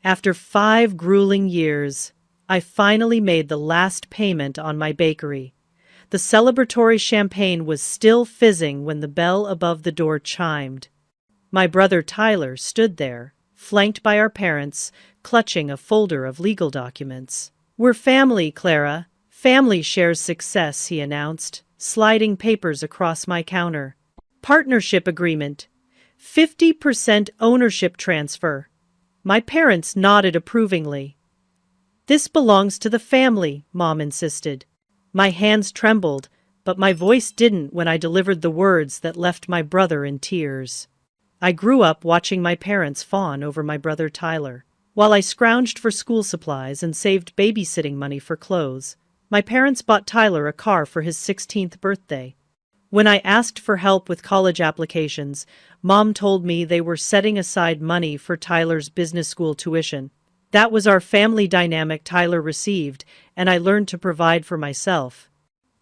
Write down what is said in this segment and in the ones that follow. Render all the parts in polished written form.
After 5 grueling years, I finally made the last payment on my bakery. The celebratory champagne was still fizzing when the bell above the door chimed. My brother Tyler stood there, flanked by our parents, clutching a folder of legal documents. "We're family, Clara. Family shares success," he announced, sliding papers across my counter. "Partnership agreement. 50% ownership transfer." My parents nodded approvingly. "This belongs to the family," Mom insisted. My hands trembled, but my voice didn't when I delivered the words that left my brother in tears. I grew up watching my parents fawn over my brother Tyler. While I scrounged for school supplies and saved babysitting money for clothes, my parents bought Tyler a car for his 16th birthday. When I asked for help with college applications, Mom told me they were setting aside money for Tyler's business school tuition. That was our family dynamic Tyler received, and I learned to provide for myself.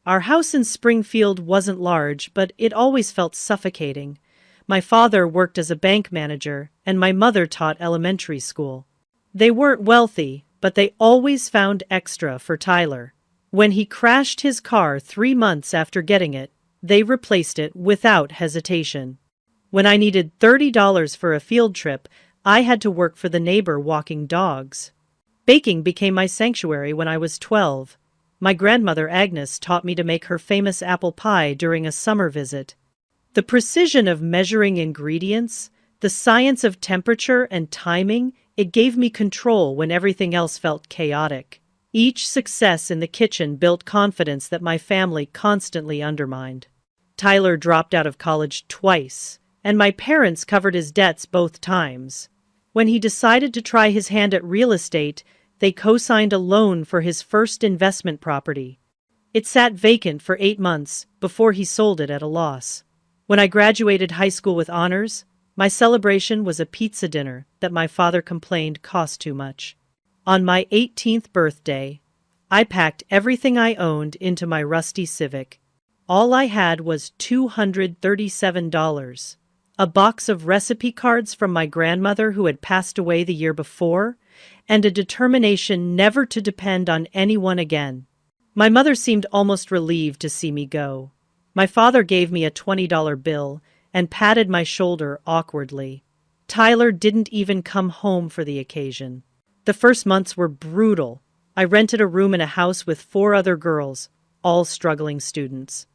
Our house in Springfield wasn't large, but it always felt suffocating. My father worked as a bank manager, and my mother taught elementary school. They weren't wealthy, but they always found extra for Tyler. When he crashed his car 3 months after getting it, they replaced it without hesitation. When I needed $30 for a field trip, I had to work for the neighbor walking dogs. Baking became my sanctuary when I was 12. My grandmother Agnes taught me to make her famous apple pie during a summer visit. The precision of measuring ingredients, the science of temperature and timing, it gave me control when everything else felt chaotic. Each success in the kitchen built confidence that my family constantly undermined. Tyler dropped out of college twice, and my parents covered his debts both times. When he decided to try his hand at real estate, they co-signed a loan for his first investment property. It sat vacant for 8 months before he sold it at a loss. When I graduated high school with honors, my celebration was a pizza dinner that my father complained cost too much. On my 18th birthday, I packed everything I owned into my rusty Civic. All I had was $237, a box of recipe cards from my grandmother who had passed away the year before, and a determination never to depend on anyone again. My mother seemed almost relieved to see me go. My father gave me a $20 bill and patted my shoulder awkwardly. Tyler didn't even come home for the occasion. The first months were brutal. I rented a room in a house with 4 other girls, all struggling students.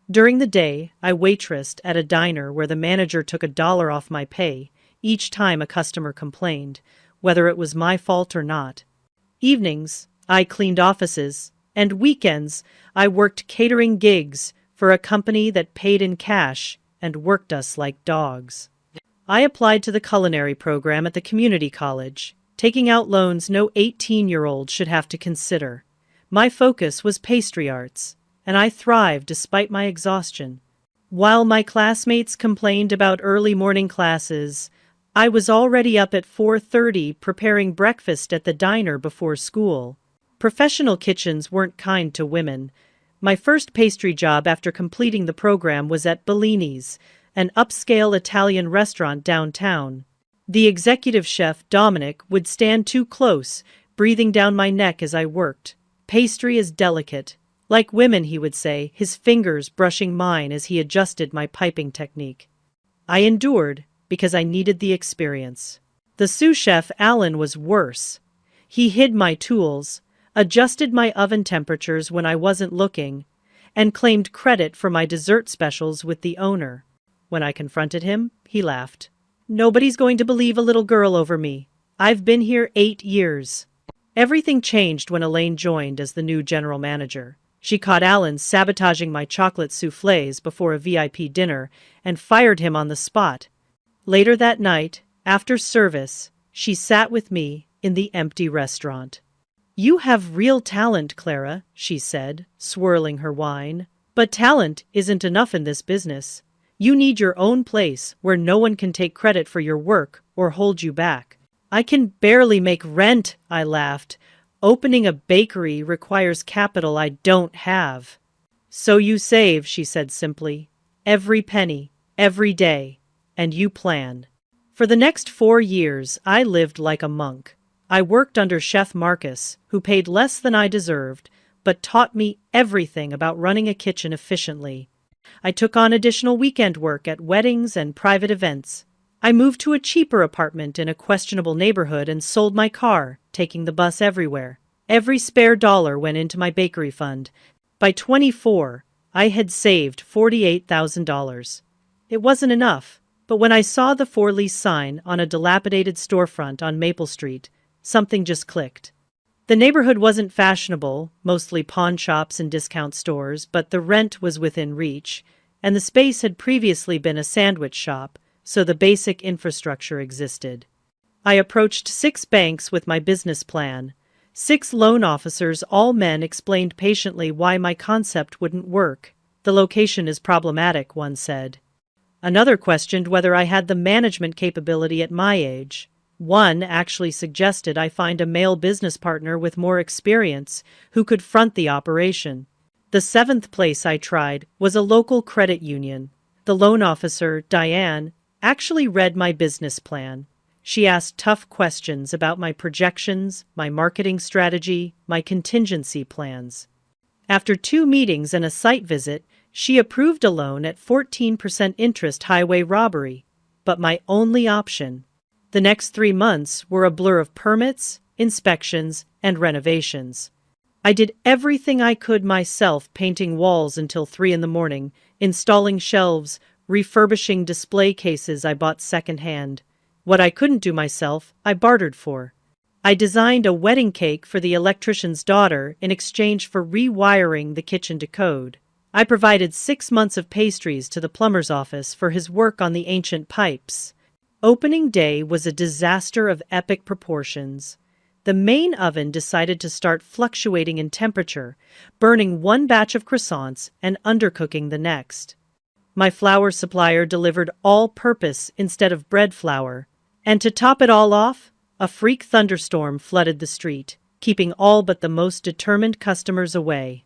During the day, I waitressed at a diner where the manager took $1 off my pay each time a customer complained, whether it was my fault or not. Evenings, I cleaned offices, and weekends, I worked catering gigs for a company that paid in cash and worked us like dogs. I applied to the culinary program at the community college, taking out loans no 18-year-old should have to consider. My focus was pastry arts, and I thrived despite my exhaustion. While my classmates complained about early morning classes, I was already up at 4:30 preparing breakfast at the diner before school. Professional kitchens weren't kind to women. My first pastry job after completing the program was at Bellini's, an upscale Italian restaurant downtown. The executive chef, Dominic, would stand too close, breathing down my neck as I worked. "Pastry is delicate. Like women," he would say, his fingers brushing mine as he adjusted my piping technique. I endured because I needed the experience. The sous chef, Alan, was worse. He hid my tools, adjusted my oven temperatures when I wasn't looking, and claimed credit for my dessert specials with the owner. When I confronted him, he laughed. "Nobody's going to believe a little girl over me. I've been here 8 years. Everything changed when Elaine joined as the new general manager. She caught Alan sabotaging my chocolate soufflés before a VIP dinner and fired him on the spot. Later that night, after service, she sat with me in the empty restaurant. "You have real talent, Clara," she said, swirling her wine. "But talent isn't enough in this business. You need your own place where no one can take credit for your work or hold you back." "I can barely make rent," I laughed. "Opening a bakery requires capital I don't have." "So you save," she said simply. "Every penny, every day, and you plan." For the next 4 years, I lived like a monk. I worked under Chef Marcus, who paid less than I deserved, but taught me everything about running a kitchen efficiently. I took on additional weekend work at weddings and private events. I moved to a cheaper apartment in a questionable neighborhood and sold my car, taking the bus everywhere. Every spare dollar went into my bakery fund. By 24, I had saved $48,000. It wasn't enough, but when I saw the for lease sign on a dilapidated storefront on Maple Street, something just clicked. The neighborhood wasn't fashionable, mostly pawn shops and discount stores, but the rent was within reach, and the space had previously been a sandwich shop, so the basic infrastructure existed. I approached 6 banks with my business plan. 6 loan officers, all men, explained patiently why my concept wouldn't work. The location is problematic, one said. Another questioned whether I had the management capability at my age. One actually suggested I find a male business partner with more experience who could front the operation. The 7th place I tried was a local credit union. The loan officer, Diane, actually read my business plan. She asked tough questions about my projections, my marketing strategy, my contingency plans. After 2 meetings and a site visit, she approved a loan at 14% interest highway robbery, but my only option. The next 3 months were a blur of permits, inspections, and renovations. I did everything I could myself, painting walls until 3 in the morning, installing shelves, refurbishing display cases I bought secondhand. What I couldn't do myself, I bartered for. I designed a wedding cake for the electrician's daughter in exchange for rewiring the kitchen to code. I provided 6 months of pastries to the plumber's office for his work on the ancient pipes. Opening day was a disaster of epic proportions. The main oven decided to start fluctuating in temperature, burning one batch of croissants and undercooking the next. My flour supplier delivered all-purpose instead of bread flour. And to top it all off, a freak thunderstorm flooded the street, keeping all but the most determined customers away.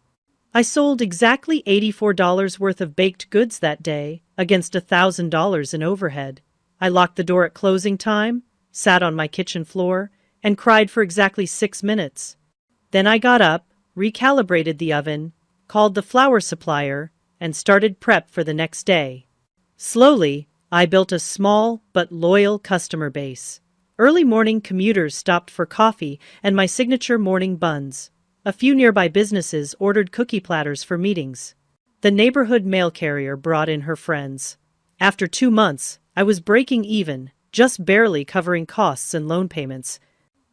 I sold exactly $84 worth of baked goods that day, against $1,000 in overhead. I locked the door at closing time, sat on my kitchen floor, and cried for exactly 6 minutes. Then I got up, recalibrated the oven, called the flour supplier, and started prep for the next day. Slowly, I built a small but loyal customer base. Early morning commuters stopped for coffee and my signature morning buns. A few nearby businesses ordered cookie platters for meetings. The neighborhood mail carrier brought in her friends. After 2 months, I was breaking even, just barely covering costs and loan payments.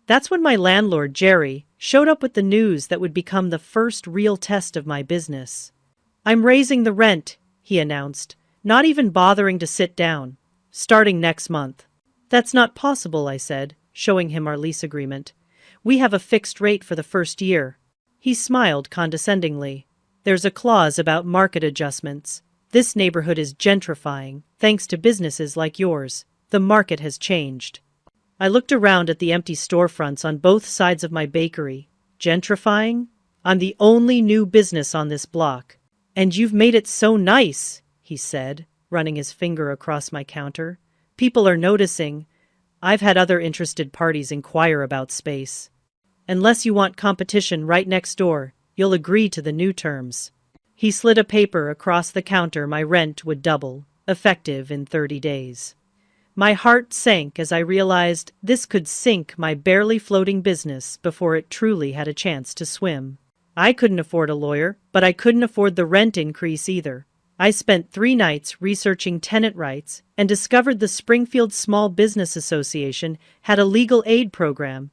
That's when my landlord, Jerry, showed up with the news that would become the first real test of my business. "I'm raising the rent," he announced, not even bothering to sit down. "Starting next month." "That's not possible," I said, showing him our lease agreement. "We have a fixed rate for the first year." He smiled condescendingly. "There's a clause about market adjustments. This neighborhood is gentrifying, thanks to businesses like yours. The market has changed." I looked around at the empty storefronts on both sides of my bakery. Gentrifying? I'm the only new business on this block. "And you've made it so nice," he said, running his finger across my counter. "People are noticing. I've had other interested parties inquire about space. Unless you want competition right next door, you'll agree to the new terms." He slid a paper across the counter. My rent would double, effective in 30 days. My heart sank as I realized this could sink my barely floating business before it truly had a chance to swim. I couldn't afford a lawyer, but I couldn't afford the rent increase either. I spent 3 nights researching tenant rights and discovered the Springfield Small Business Association had a legal aid program.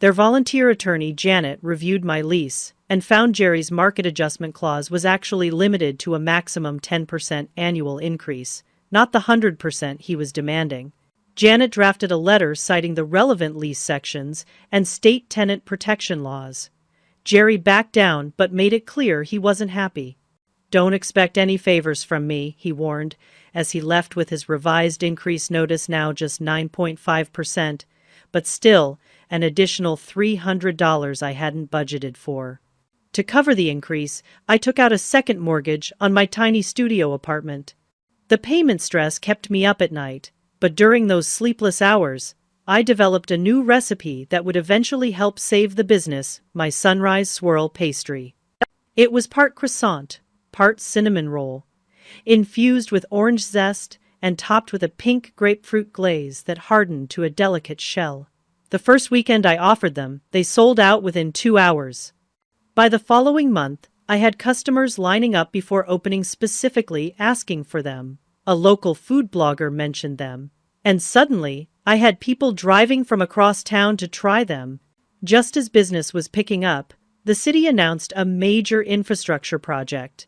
Their volunteer attorney, Janet, reviewed my lease and found Jerry's market adjustment clause was actually limited to a maximum 10% annual increase, not the 100% he was demanding. Janet drafted a letter citing the relevant lease sections and state tenant protection laws. Jerry backed down but made it clear he wasn't happy. "Don't expect any favors from me," he warned, as he left with his revised increase notice, now just 9.5%, but still an additional $300 I hadn't budgeted for. To cover the increase, I took out a second mortgage on my tiny studio apartment. The payment stress kept me up at night, but during those sleepless hours, I developed a new recipe that would eventually help save the business, my sunrise swirl pastry. It was part croissant, part cinnamon roll, infused with orange zest and topped with a pink grapefruit glaze that hardened to a delicate shell. The first weekend I offered them, they sold out within 2 hours. By the following month, I had customers lining up before opening specifically asking for them. A local food blogger mentioned them. And suddenly, I had people driving from across town to try them. Just as business was picking up, the city announced a major infrastructure project.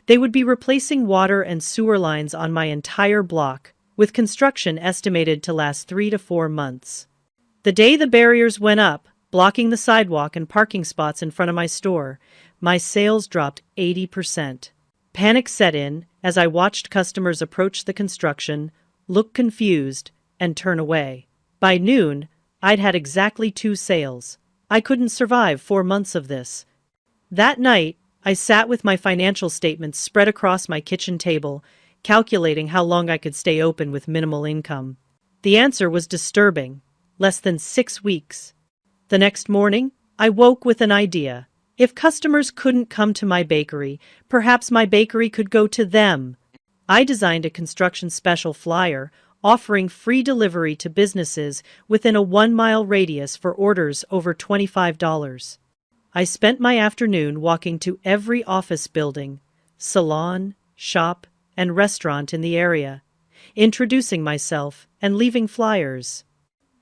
They would be replacing water and sewer lines on my entire block, with construction estimated to last 3 to 4 months. The day the barriers went up, blocking the sidewalk and parking spots in front of my store, my sales dropped 80%. Panic set in as I watched customers approach the construction, look confused, and turn away. By noon, I'd had exactly 2 sales. I couldn't survive 4 months of this. That night, I sat with my financial statements spread across my kitchen table, calculating how long I could stay open with minimal income. The answer was disturbing: less than 6 weeks. The next morning, I woke with an idea. If customers couldn't come to my bakery, perhaps my bakery could go to them. I designed a construction special flyer offering free delivery to businesses within a 1-mile radius for orders over $25. I spent my afternoon walking to every office building, salon, shop, and restaurant in the area, introducing myself and leaving flyers.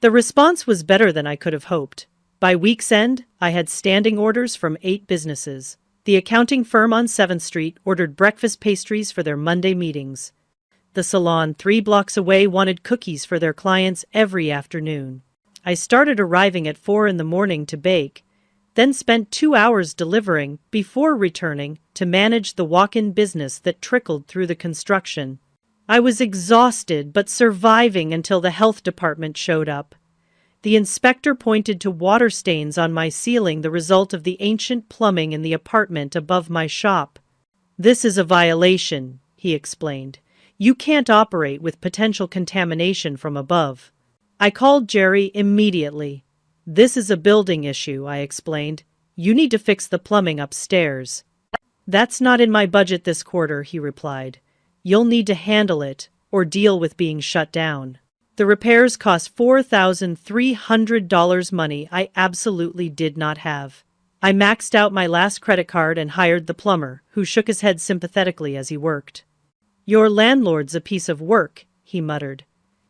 The response was better than I could have hoped. By week's end, I had standing orders from 8 businesses. The accounting firm on 7th Street ordered breakfast pastries for their Monday meetings. The salon 3 blocks away wanted cookies for their clients every afternoon. I started arriving at 4 in the morning to bake, then spent 2 hours delivering before returning to manage the walk-in business that trickled through the construction. I was exhausted but surviving until the health department showed up. The inspector pointed to water stains on my ceiling, the result of the ancient plumbing in the apartment above my shop. "This is a violation," he explained. "You can't operate with potential contamination from above." I called Jerry immediately. "This is a building issue," I explained. "You need to fix the plumbing upstairs." "That's not in my budget this quarter," he replied. "You'll need to handle it or deal with being shut down." The repairs cost $4,300 money I absolutely did not have. I maxed out my last credit card and hired the plumber, who shook his head sympathetically as he worked. "Your landlord's a piece of work," he muttered.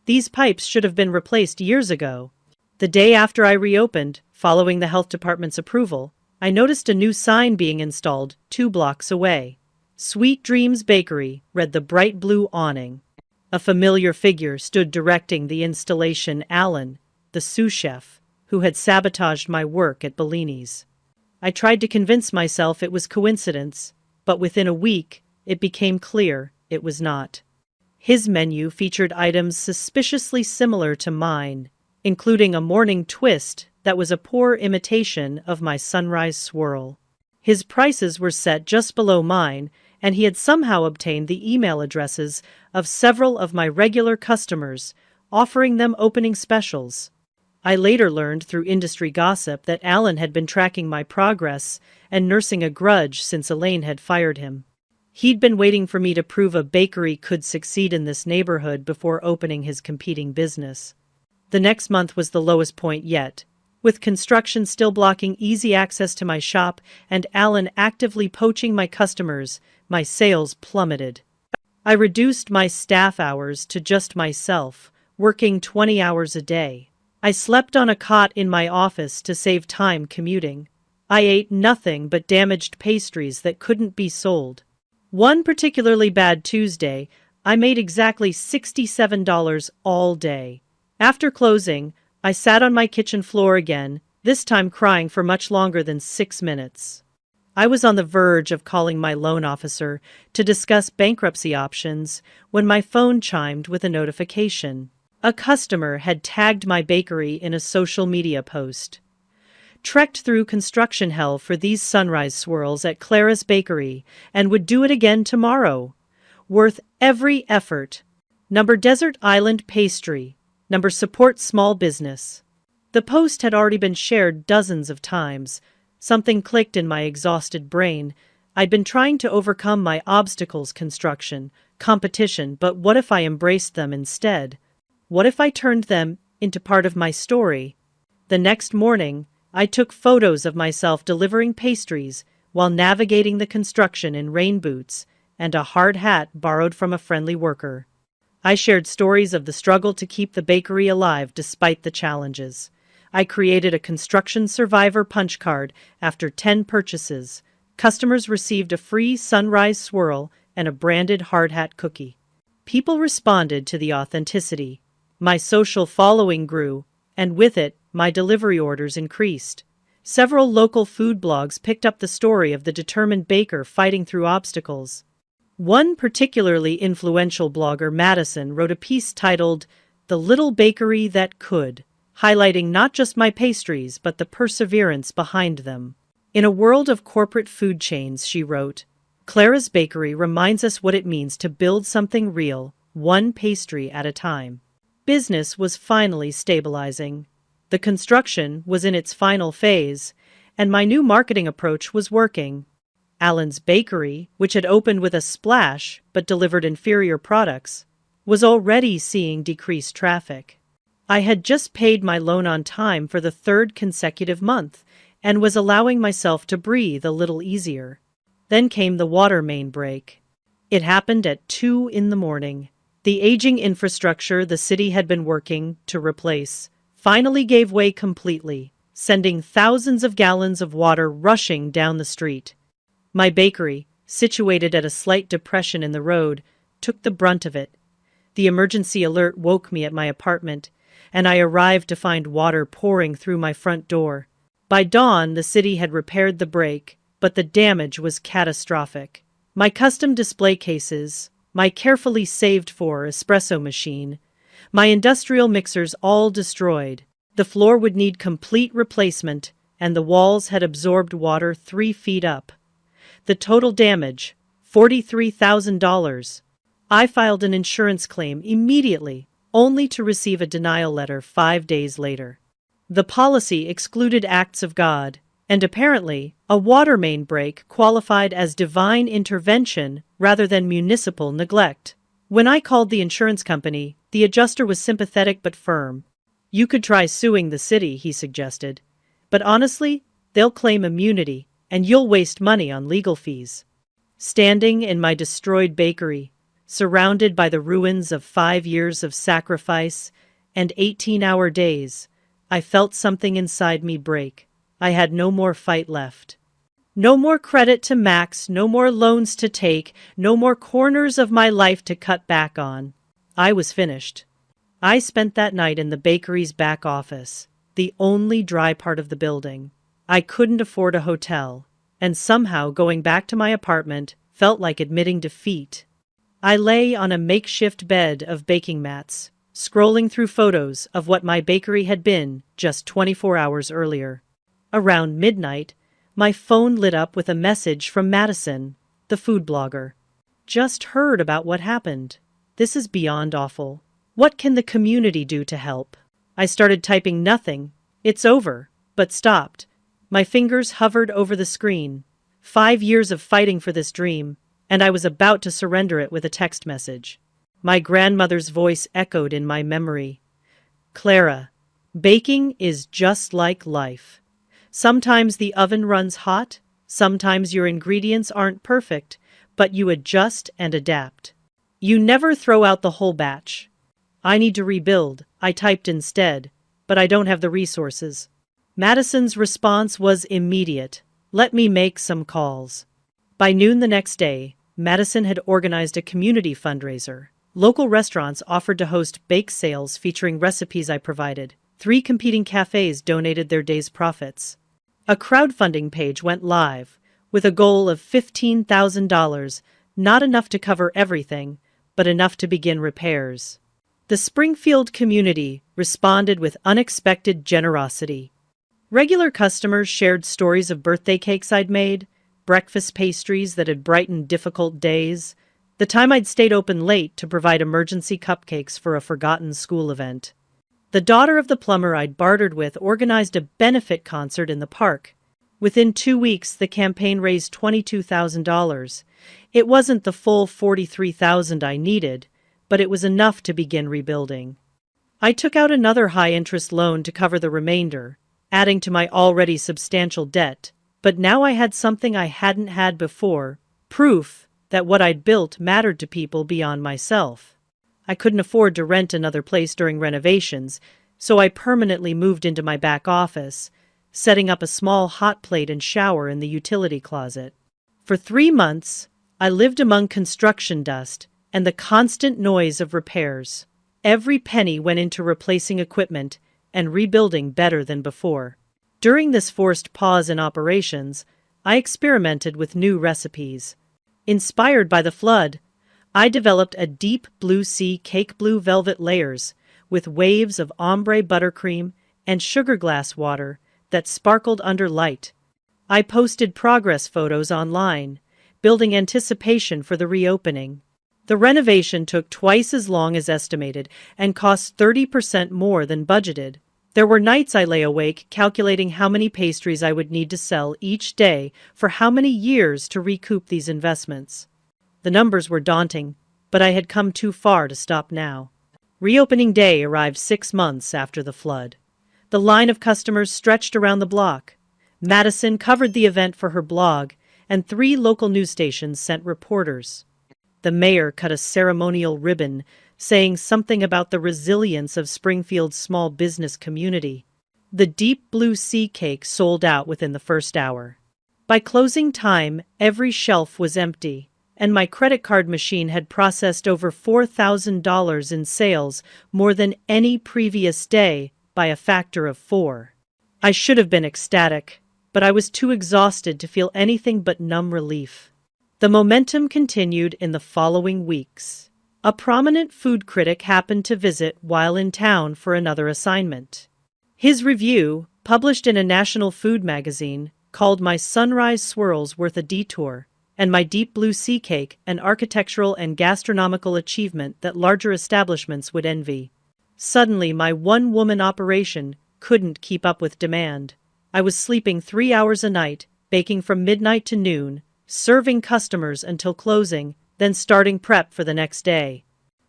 "These pipes should have been replaced years ago." The day after I reopened, following the health department's approval, I noticed a new sign being installed 2 blocks away. "Sweet Dreams Bakery," read the bright blue awning. A familiar figure stood directing the installation: Alan, the sous chef, who had sabotaged my work at Bellini's. I tried to convince myself it was coincidence, but within a week, it became clear it was not. His menu featured items suspiciously similar to mine, including a morning twist that was a poor imitation of my sunrise swirl. His prices were set just below mine, and he had somehow obtained the email addresses of several of my regular customers, offering them opening specials. I later learned through industry gossip that Alan had been tracking my progress and nursing a grudge since Elaine had fired him. He'd been waiting for me to prove a bakery could succeed in this neighborhood before opening his competing business. The next month was the lowest point yet. With construction still blocking easy access to my shop and Alan actively poaching my customers, my sales plummeted. I reduced my staff hours to just myself, working 20 hours a day. I slept on a cot in my office to save time commuting. I ate nothing but damaged pastries that couldn't be sold. One particularly bad Tuesday, I made exactly $67 all day. After closing, I sat on my kitchen floor again, this time crying for much longer than 6 minutes. I was on the verge of calling my loan officer to discuss bankruptcy options when my phone chimed with a notification. A customer had tagged my bakery in a social media post. "Trekked through construction hell for these sunrise swirls at Clara's Bakery and would do it again tomorrow. Worth every effort. Number Desert Island Pastry. Number support small business. The post had already been shared dozens of times. Something clicked in my exhausted brain. I'd been trying to overcome my obstacles, construction, competition, but what if I embraced them instead? What if I turned them into part of my story? The next morning, I took photos of myself delivering pastries while navigating the construction in rain boots and a hard hat borrowed from a friendly worker. I shared stories of the struggle to keep the bakery alive despite the challenges. I created a construction survivor punch card after 10 purchases. Customers received a free sunrise swirl and a branded hard hat cookie. People responded to the authenticity. My social following grew, and with it, my delivery orders increased. Several local food blogs picked up the story of the determined baker fighting through obstacles. One particularly influential blogger, Madison, wrote a piece titled "The Little Bakery That Could," highlighting not just my pastries but the perseverance behind them. In a world of corporate food chains, she wrote, Clara's Bakery reminds us what it means to build something real, one pastry at a time. Business was finally stabilizing. The construction was in its final phase, and my new marketing approach was working. Alan's Bakery, which had opened with a splash but delivered inferior products, was already seeing decreased traffic. I had just paid my loan on time for the third consecutive month and was allowing myself to breathe a little easier. Then came the water main break. It happened at 2 in the morning. The aging infrastructure the city had been working to replace finally gave way completely, sending thousands of gallons of water rushing down the street. My bakery, situated at a slight depression in the road, took the brunt of it. The emergency alert woke me at my apartment, and I arrived to find water pouring through my front door. By dawn, the city had repaired the break, but the damage was catastrophic. My custom display cases, my carefully saved-for espresso machine, my industrial mixers all destroyed. The floor would need complete replacement, and the walls had absorbed water 3 feet up. The total damage, $43,000. I filed an insurance claim immediately, only to receive a denial letter 5 days later. The policy excluded acts of God, and apparently, a water main break qualified as divine intervention rather than municipal neglect. When I called the insurance company, the adjuster was sympathetic but firm. "You could try suing the city," he suggested. "But honestly, they'll claim immunity, and you'll waste money on legal fees." Standing in my destroyed bakery, surrounded by the ruins of 5 years of sacrifice and 18-hour days, I felt something inside me break. I had no more fight left. No more credit to max, no more loans to take, no more corners of my life to cut back on. I was finished. I spent that night in the bakery's back office, the only dry part of the building. I couldn't afford a hotel, and somehow going back to my apartment felt like admitting defeat. I lay on a makeshift bed of baking mats, scrolling through photos of what my bakery had been just 24 hours earlier. Around midnight, my phone lit up with a message from Madison, the food blogger. "Just heard about what happened. This is beyond awful. What can the community do to help?" I started typing nothing. "It's over," but stopped. My fingers hovered over the screen. 5 years of fighting for this dream, and I was about to surrender it with a text message. My grandmother's voice echoed in my memory. "Clara, baking is just like life. Sometimes the oven runs hot, sometimes your ingredients aren't perfect, but you adjust and adapt. You never throw out the whole batch." "I need to rebuild," I typed instead, "but I don't have the resources." Madison's response was immediate. "Let me make some calls." By noon the next day, Madison had organized a community fundraiser. Local restaurants offered to host bake sales featuring recipes I provided. 3 competing cafes donated their day's profits. A crowdfunding page went live, with a goal of $15,000, not enough to cover everything, but enough to begin repairs. The Springfield community responded with unexpected generosity. Regular customers shared stories of birthday cakes I'd made, breakfast pastries that had brightened difficult days, the time I'd stayed open late to provide emergency cupcakes for a forgotten school event. The daughter of the plumber I'd bartered with organized a benefit concert in the park. Within 2 weeks, the campaign raised $22,000. It wasn't the full $43,000 I needed, but it was enough to begin rebuilding. I took out another high-interest loan to cover the remainder, adding to my already substantial debt, but now I had something I hadn't had before, proof that what I'd built mattered to people beyond myself. I couldn't afford to rent another place during renovations, so I permanently moved into my back office, setting up a small hot plate and shower in the utility closet. For 3 months, I lived among construction dust and the constant noise of repairs. Every penny went into replacing equipment and rebuilding better than before. During this forced pause in operations, I experimented with new recipes. Inspired by the flood, I developed a deep blue sea cake blue velvet layers with waves of ombre buttercream and sugar glass water that sparkled under light. I posted progress photos online, building anticipation for the reopening. The renovation took twice as long as estimated and cost 30% more than budgeted. There were nights I lay awake calculating how many pastries I would need to sell each day for how many years to recoup these investments. The numbers were daunting, but I had come too far to stop now. Reopening day arrived 6 months after the flood. The line of customers stretched around the block. Madison covered the event for her blog, and 3 local news stations sent reporters. The mayor cut a ceremonial ribbon, saying something about the resilience of Springfield's small business community. The deep blue sea cake sold out within the first hour. By closing time, every shelf was empty, and my credit card machine had processed over $4,000 in sales, more than any previous day by a factor of 4. I should have been ecstatic, but I was too exhausted to feel anything but numb relief. The momentum continued in the following weeks. A prominent food critic happened to visit while in town for another assignment. His review, published in a national food magazine, called my sunrise swirls worth a detour, and my deep blue sea cake an architectural and gastronomical achievement that larger establishments would envy. Suddenly, my one-woman operation couldn't keep up with demand. I was sleeping 3 hours a night, baking from midnight to noon, serving customers until closing, then starting prep for the next day.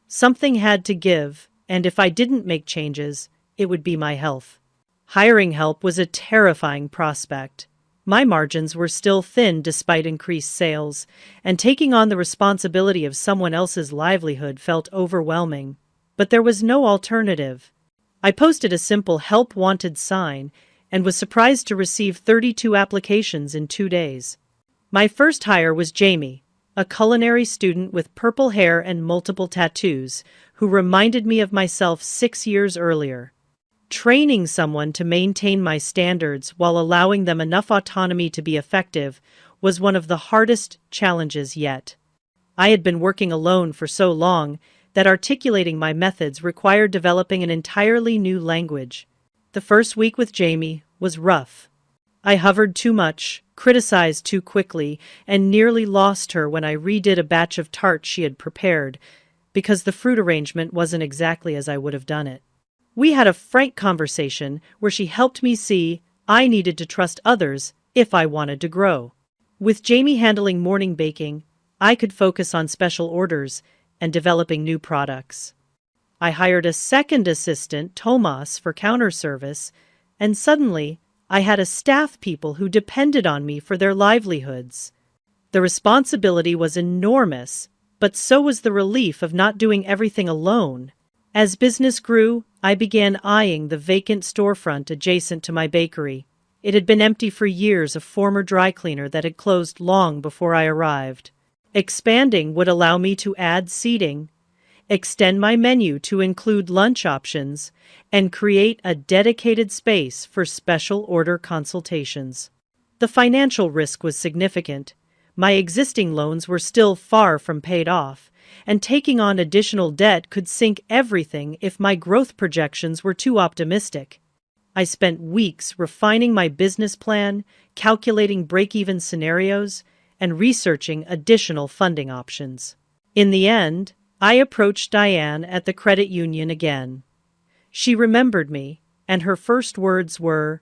Something had to give, and if I didn't make changes, it would be my health. Hiring help was a terrifying prospect. My margins were still thin despite increased sales, and taking on the responsibility of someone else's livelihood felt overwhelming. But there was no alternative. I posted a simple "Help Wanted" sign and was surprised to receive 32 applications in 2 days. My first hire was Jamie, a culinary student with purple hair and multiple tattoos, who reminded me of myself 6 years earlier. Training someone to maintain my standards while allowing them enough autonomy to be effective was one of the hardest challenges yet. I had been working alone for so long that articulating my methods required developing an entirely new language. The first week with Jamie was rough. I hovered too much, criticized too quickly, and nearly lost her when I redid a batch of tarts she had prepared, because the fruit arrangement wasn't exactly as I would have done it. We had a frank conversation where she helped me see I needed to trust others if I wanted to grow. With Jamie handling morning baking, I could focus on special orders and developing new products. I hired a second assistant, Tomas, for counter service, and suddenly I had a staff people who depended on me for their livelihoods. The responsibility was enormous, but so was the relief of not doing everything alone. As business grew, I began eyeing the vacant storefront adjacent to my bakery. It had been empty for years, a former dry cleaner that had closed long before I arrived. Expanding would allow me to add seating, extend my menu to include lunch options, and create a dedicated space for special order consultations. The financial risk was significant. My existing loans were still far from paid off, and taking on additional debt could sink everything if my growth projections were too optimistic. I spent weeks refining my business plan, calculating break-even scenarios, and researching additional funding options. In the end, I approached Diane at the credit union again. She remembered me, and her first words were,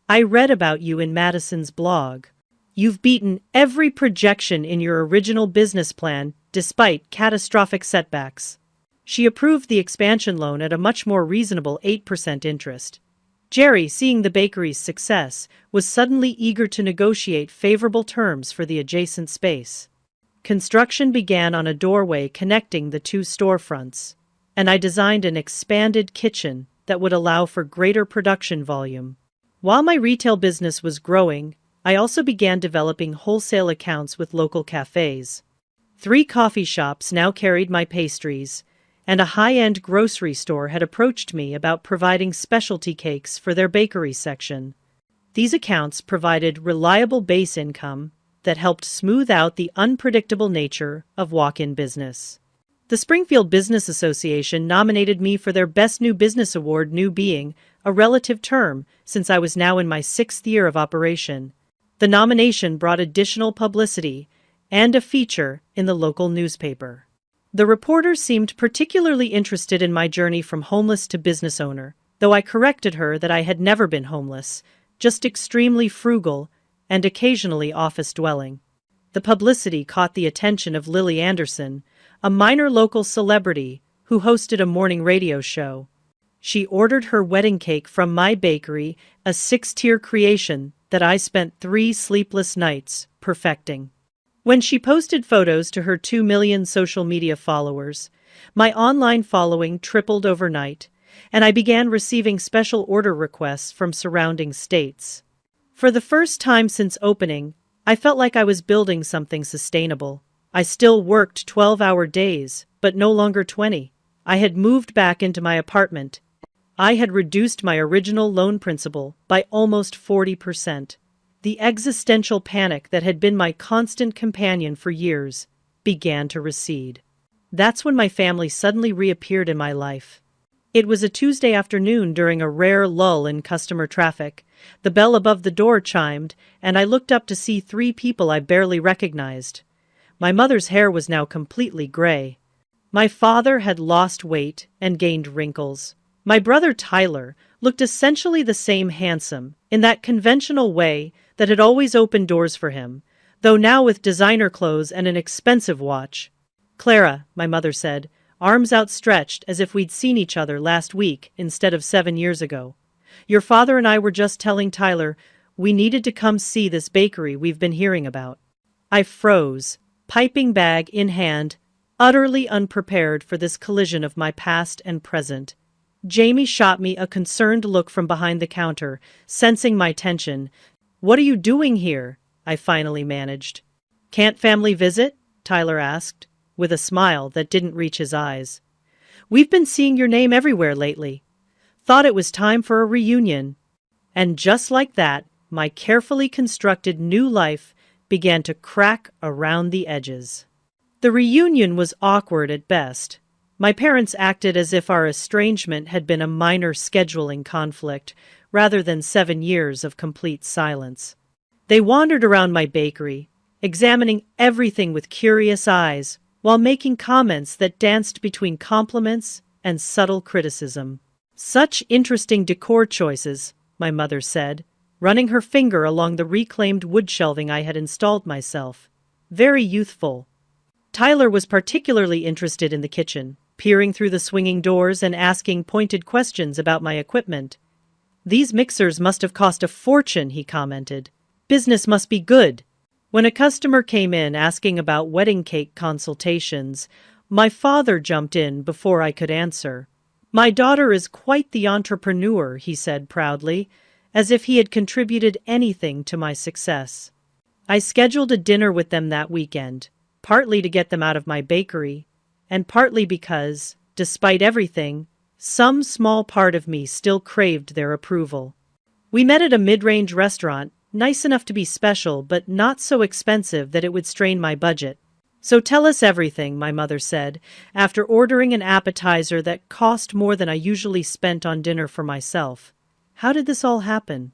"I read about you in Madison's blog. You've beaten every projection in your original business plan despite catastrophic setbacks." She approved the expansion loan at a much more reasonable 8% interest. Jerry, seeing the bakery's success, was suddenly eager to negotiate favorable terms for the adjacent space. Construction began on a doorway connecting the two storefronts, and I designed an expanded kitchen that would allow for greater production volume. While my retail business was growing, I also began developing wholesale accounts with local cafes. 3 coffee shops now carried my pastries, and a high-end grocery store had approached me about providing specialty cakes for their bakery section. These accounts provided reliable base income that helped smooth out the unpredictable nature of walk-in business. The Springfield Business Association nominated me for their Best New Business Award, new being a relative term since I was now in my 6th year of operation. The nomination brought additional publicity and a feature in the local newspaper. The reporter seemed particularly interested in my journey from homeless to business owner, though I corrected her that I had never been homeless, just extremely frugal and occasionally office-dwelling. The publicity caught the attention of Lily Anderson, a minor local celebrity who hosted a morning radio show. She ordered her wedding cake from my bakery, a 6-tier creation that I spent 3 sleepless nights perfecting. When she posted photos to her 2 million social media followers, my online following tripled overnight, and I began receiving special order requests from surrounding states. For the first time since opening, I felt like I was building something sustainable. I still worked 12-hour days, but no longer 20. I had moved back into my apartment. I had reduced my original loan principal by almost 40%. The existential panic that had been my constant companion for years began to recede. That's when my family suddenly reappeared in my life. It was a Tuesday afternoon during a rare lull in customer traffic. The bell above the door chimed, and I looked up to see 3 people I barely recognized. My mother's hair was now completely gray. My father had lost weight and gained wrinkles. My brother Tyler looked essentially the same, handsome, in that conventional way that had always opened doors for him, though now with designer clothes and an expensive watch. "Clara," my mother said, arms outstretched as if we'd seen each other last week instead of 7 years ago. "Your father and I were just telling Tyler we needed to come see this bakery we've been hearing about." I froze, piping bag in hand, utterly unprepared for this collision of my past and present. Jamie shot me a concerned look from behind the counter, sensing my tension. "What are you doing here?" I finally managed. "Can't family visit?" Tyler asked, with a smile that didn't reach his eyes. "We've been seeing your name everywhere lately. Thought it was time for a reunion." And just like that, my carefully constructed new life began to crack around the edges. The reunion was awkward at best. My parents acted as if our estrangement had been a minor scheduling conflict, rather than 7 years of complete silence. They wandered around my bakery, examining everything with curious eyes, while making comments that danced between compliments and subtle criticism. "Such interesting decor choices," my mother said, running her finger along the reclaimed wood shelving I had installed myself. "Very youthful." Tyler was particularly interested in the kitchen, peering through the swinging doors and asking pointed questions about my equipment. "These mixers must have cost a fortune," he commented. "Business must be good." When a customer came in asking about wedding cake consultations, my father jumped in before I could answer. "My daughter is quite the entrepreneur," he said proudly, as if he had contributed anything to my success. I scheduled a dinner with them that weekend, partly to get them out of my bakery, and partly because, despite everything, some small part of me still craved their approval. We met at a mid-range restaurant, nice enough to be special but not so expensive that it would strain my budget. "So tell us everything," my mother said, after ordering an appetizer that cost more than I usually spent on dinner for myself. "How did this all happen?"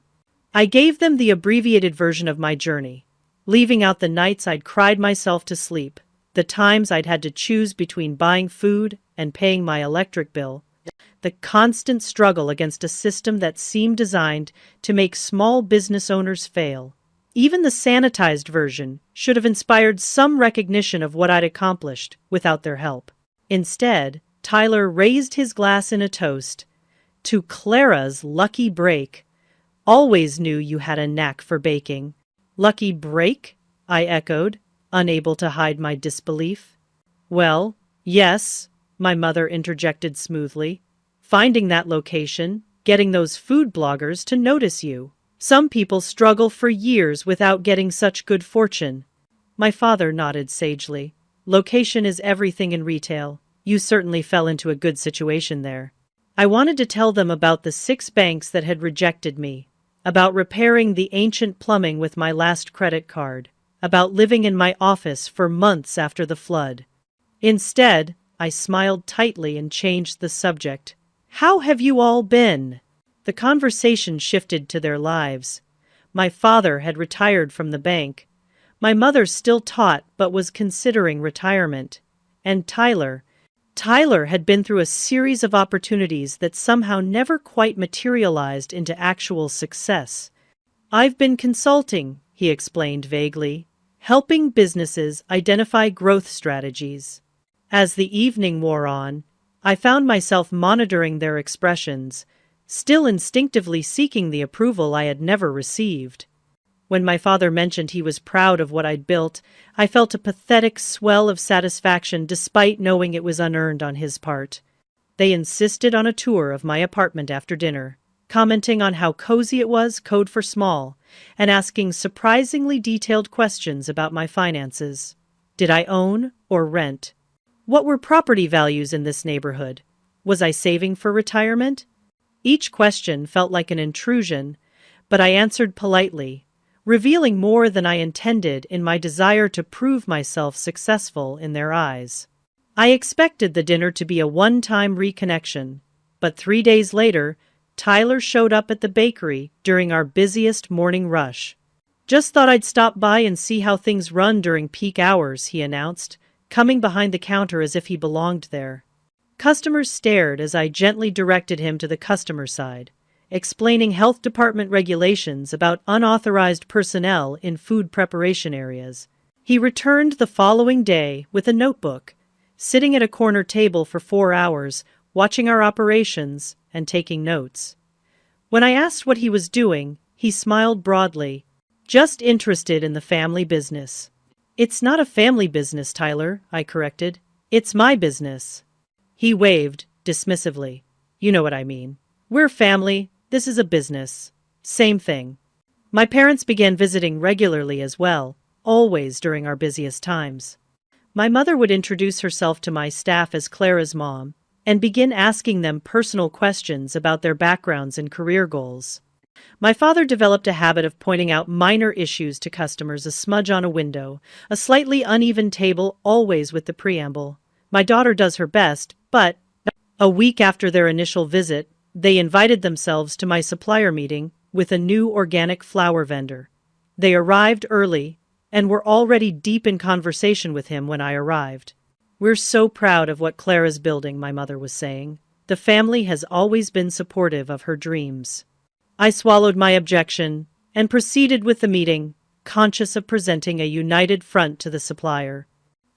I gave them the abbreviated version of my journey, leaving out the nights I'd cried myself to sleep, the times I'd had to choose between buying food and paying my electric bill, the constant struggle against a system that seemed designed to make small business owners fail. Even the sanitized version should have inspired some recognition of what I'd accomplished without their help. Instead, Tyler raised his glass in a toast to Clara's lucky break. Always knew you had a knack for baking. Lucky break? I echoed, unable to hide my disbelief. Well, yes, my mother interjected smoothly. Finding that location, getting those food bloggers to notice you. Some people struggle for years without getting such good fortune. My father nodded sagely. Location is everything in retail. You certainly fell into a good situation there. I wanted to tell them about the 6 banks that had rejected me, about repairing the ancient plumbing with my last credit card, about living in my office for months after the flood. Instead, I smiled tightly and changed the subject. How have you all been? The conversation shifted to their lives. My father had retired from the bank. My mother still taught but was considering retirement. And Tyler had been through a series of opportunities that somehow never quite materialized into actual success. I've been consulting, he explained vaguely, helping businesses identify growth strategies. As the evening wore on, I found myself monitoring their expressions, still instinctively seeking the approval I had never received. When my father mentioned he was proud of what I'd built, I felt a pathetic swell of satisfaction despite knowing it was unearned on his part. They insisted on a tour of my apartment after dinner, commenting on how cozy it was, code for small, and asking surprisingly detailed questions about my finances. Did I own or rent? What were property values in this neighborhood? Was I saving for retirement? Each question felt like an intrusion, but I answered politely, revealing more than I intended in my desire to prove myself successful in their eyes. I expected the dinner to be a one-time reconnection, but 3 days later, Tyler showed up at the bakery during our busiest morning rush. Just thought I'd stop by and see how things run during peak hours, he announced, coming behind the counter as if he belonged there. Customers stared as I gently directed him to the customer side, explaining health department regulations about unauthorized personnel in food preparation areas. He returned the following day with a notebook, sitting at a corner table for 4 hours, watching our operations and taking notes. When I asked what he was doing, he smiled broadly, just interested in the family business. It's not a family business, Tyler, I corrected. It's my business. He waved dismissively. You know what I mean. We're family. This is a business. Same thing. My parents began visiting regularly as well, always during our busiest times. My mother would introduce herself to my staff as Clara's mom and begin asking them personal questions about their backgrounds and career goals. My father developed a habit of pointing out minor issues to customers, a smudge on a window, a slightly uneven table, always with the preamble. My daughter does her best, but a week after their initial visit, they invited themselves to my supplier meeting with a new organic flour vendor. They arrived early and were already deep in conversation with him when I arrived. We're so proud of what Clara's building, my mother was saying. The family has always been supportive of her dreams. I swallowed my objection and proceeded with the meeting, conscious of presenting a united front to the supplier.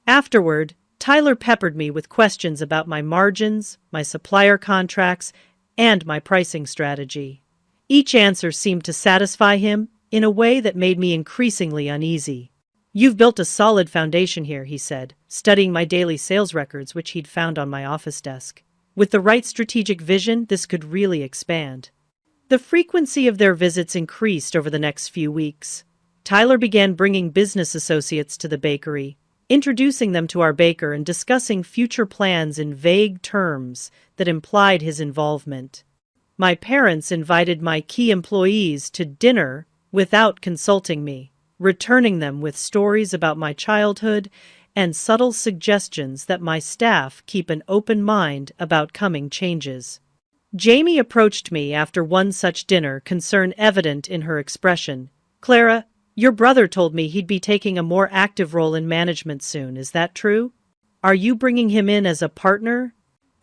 Afterward, Tyler peppered me with questions about my margins, my supplier contracts, and my pricing strategy. Each answer seemed to satisfy him in a way that made me increasingly uneasy. You've built a solid foundation here, he said, studying my daily sales records which he'd found on my office desk. With the right strategic vision, this could really expand. The frequency of their visits increased over the next few weeks. Tyler began bringing business associates to the bakery, introducing them to our baker and discussing future plans in vague terms that implied his involvement. My parents invited my key employees to dinner without consulting me, returning them with stories about my childhood and subtle suggestions that my staff keep an open mind about coming changes. Jamie approached me after one such dinner, concern evident in her expression. Clara, your brother told me he'd be taking a more active role in management soon. Is that true? Are you bringing him in as a partner?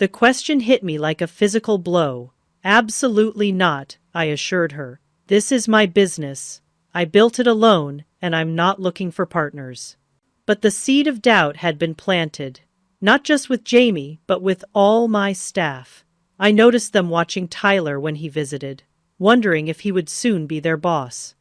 The question hit me like a physical blow. Absolutely not, I assured her. This is my business. I built it alone, and I'm not looking for partners. But the seed of doubt had been planted, not just with Jamie, but with all my staff. I noticed them watching Tyler when he visited, wondering if he would soon be their boss.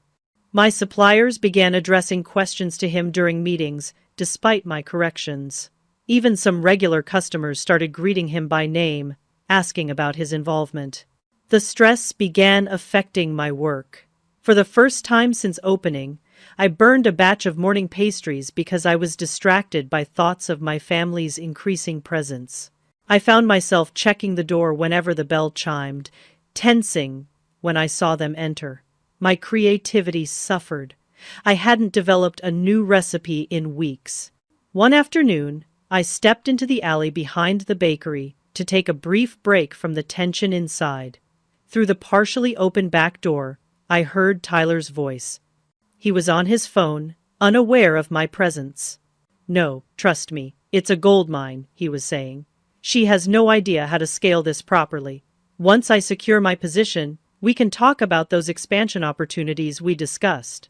My suppliers began addressing questions to him during meetings, despite my corrections. Even some regular customers started greeting him by name, asking about his involvement. The stress began affecting my work. For the first time since opening, I burned a batch of morning pastries because I was distracted by thoughts of my family's increasing presence. I found myself checking the door whenever the bell chimed, tensing when I saw them enter. My creativity suffered. I hadn't developed a new recipe in weeks. One afternoon, I stepped into the alley behind the bakery to take a brief break from the tension inside. Through the partially open back door, I heard Tyler's voice. He was on his phone, unaware of my presence. "No, trust me, it's a gold mine," he was saying. "She has no idea how to scale this properly. Once I secure my position, we can talk about those expansion opportunities we discussed."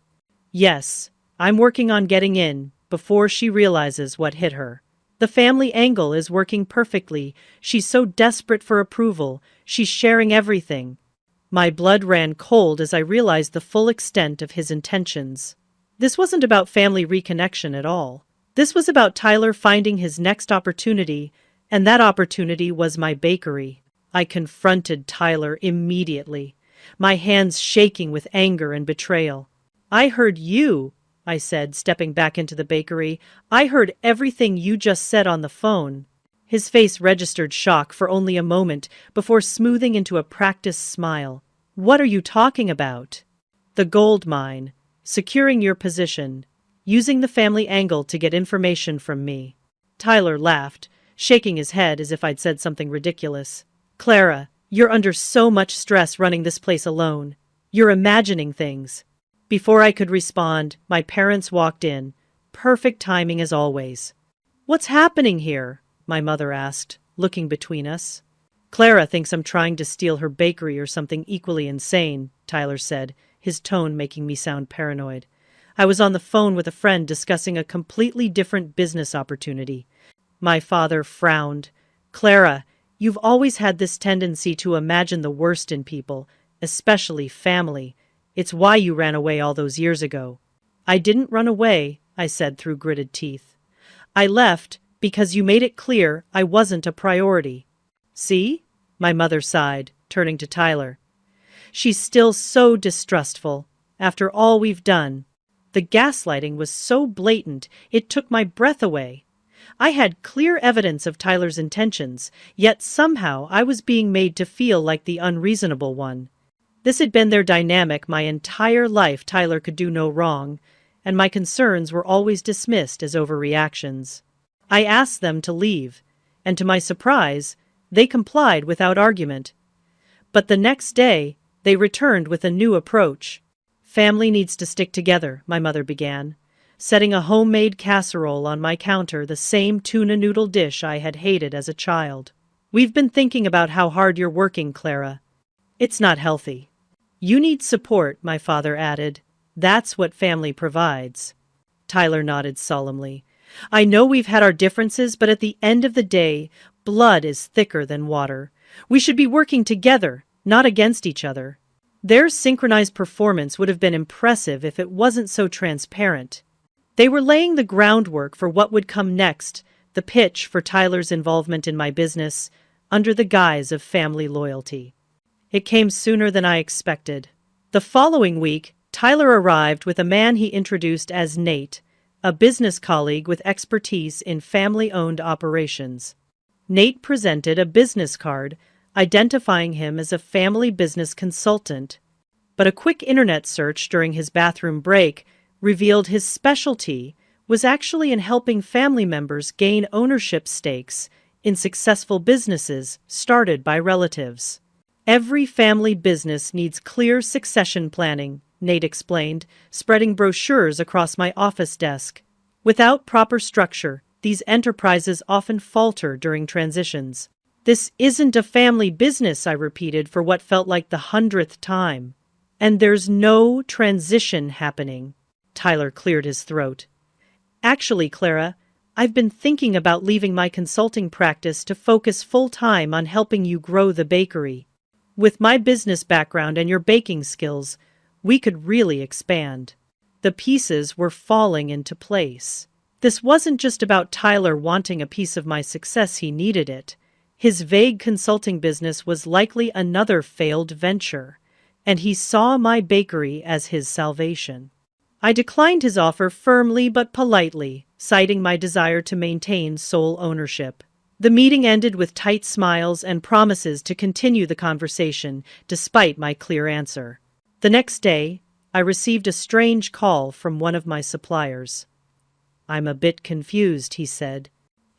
Yes, I'm working on getting in before she realizes what hit her. The family angle is working perfectly. She's so desperate for approval. She's sharing everything. My blood ran cold as I realized the full extent of his intentions. This wasn't about family reconnection at all. This was about Tyler finding his next opportunity, and that opportunity was my bakery. I confronted Tyler immediately, my hands shaking with anger and betrayal. "I heard you," I said, stepping back into the bakery. "I heard everything you just said on the phone." His face registered shock for only a moment before smoothing into a practiced smile. "What are you talking about?" "The gold mine. Securing your position. Using the family angle to get information from me." Tyler laughed, shaking his head as if I'd said something ridiculous. "Clara, you're under so much stress running this place alone. You're imagining things." Before I could respond, my parents walked in. Perfect timing as always. "What's happening here?" my mother asked, looking between us. "Clara thinks I'm trying to steal her bakery or something equally insane," Tyler said, his tone making me sound paranoid. "I was on the phone with a friend discussing a completely different business opportunity." My father frowned. "Clara, you've always had this tendency to imagine the worst in people, especially family. It's why you ran away all those years ago." "I didn't run away," I said through gritted teeth. "I left because you made it clear I wasn't a priority." "See?" my mother sighed, turning to Tyler. "She's still so distrustful, after all we've done." The gaslighting was so blatant, it took my breath away. I had clear evidence of Tyler's intentions, yet somehow I was being made to feel like the unreasonable one. This had been their dynamic my entire life. Tyler could do no wrong, and my concerns were always dismissed as overreactions. I asked them to leave, and to my surprise, they complied without argument. But the next day, they returned with a new approach. "Family needs to stick together," my mother began, setting a homemade casserole on my counter, the same tuna noodle dish I had hated as a child. "We've been thinking about how hard you're working, Clara. It's not healthy. You need support," my father added. "That's what family provides." Tyler nodded solemnly. "I know we've had our differences, but at the end of the day, blood is thicker than water. We should be working together, not against each other." Their synchronized performance would have been impressive if it wasn't so transparent. They were laying the groundwork for what would come next, the pitch for Tyler's involvement in my business, under the guise of family loyalty. It came sooner than I expected. The following week, Tyler arrived with a man he introduced as Nate, a business colleague with expertise in family-owned operations. Nate presented a business card identifying him as a family business consultant, but a quick internet search during his bathroom break revealed his specialty was actually in helping family members gain ownership stakes in successful businesses started by relatives. "Every family business needs clear succession planning," Nate explained, spreading brochures across my office desk. "Without proper structure, these enterprises often falter during transitions." "This isn't a family business," I repeated for what felt like the 100th time. "And there's no transition happening." Tyler cleared his throat. "Actually, Clara, I've been thinking about leaving my consulting practice to focus full-time on helping you grow the bakery. With my business background and your baking skills, we could really expand." The pieces were falling into place. This wasn't just about Tyler wanting a piece of my success, he needed it. His vague consulting business was likely another failed venture, and he saw my bakery as his salvation. I declined his offer firmly but politely, citing my desire to maintain sole ownership. The meeting ended with tight smiles and promises to continue the conversation, despite my clear answer. The next day, I received a strange call from one of my suppliers. "I'm a bit confused," he said.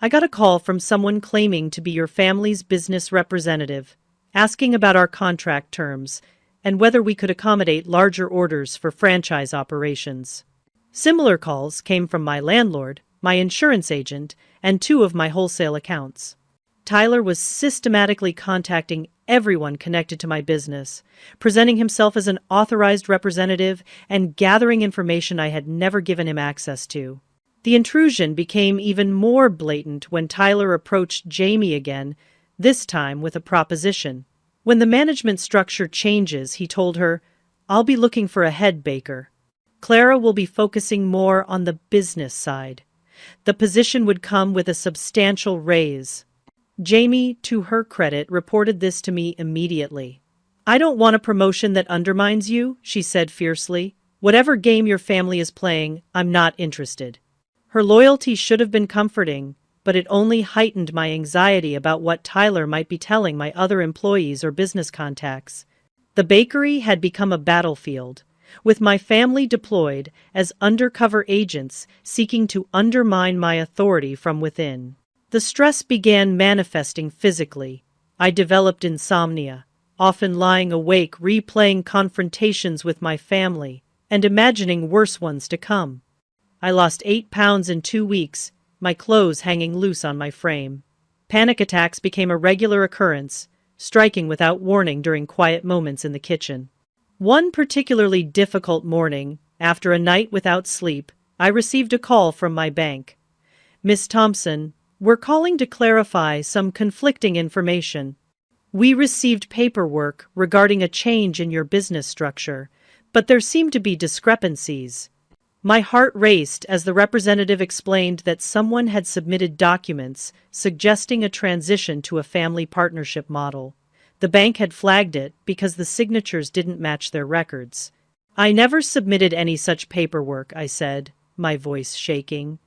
"I got a call from someone claiming to be your family's business representative, asking about our contract terms and whether we could accommodate larger orders for franchise operations." Similar calls came from my landlord, my insurance agent, and 2 of my wholesale accounts. Tyler was systematically contacting everyone connected to my business, presenting himself as an authorized representative and gathering information I had never given him access to. The intrusion became even more blatant when Tyler approached Jamie again, this time with a proposition. When the management structure changes, he told her, "I'll be looking for a head baker. Clara will be focusing more on the business side. The position would come with a substantial raise." Jamie, to her credit, reported this to me immediately. "I don't want a promotion that undermines you," she said fiercely. "Whatever game your family is playing, I'm not interested." Her loyalty should have been comforting, but it only heightened my anxiety about what Tyler might be telling my other employees or business contacts. The bakery had become a battlefield, with my family deployed as undercover agents seeking to undermine my authority from within. The stress began manifesting physically. I developed insomnia, often lying awake replaying confrontations with my family and imagining worse ones to come. I lost 8 pounds in 2 weeks, my clothes hanging loose on my frame. Panic attacks became a regular occurrence, striking without warning during quiet moments in the kitchen. One particularly difficult morning, after a night without sleep, I received a call from my bank. "Miss Thompson, we're calling to clarify some conflicting information. We received paperwork regarding a change in your business structure, but there seem to be discrepancies." My heart raced as the representative explained that someone had submitted documents suggesting a transition to a family partnership model. The bank had flagged it because the signatures didn't match their records. "I never submitted any such paperwork," I said, my voice shaking.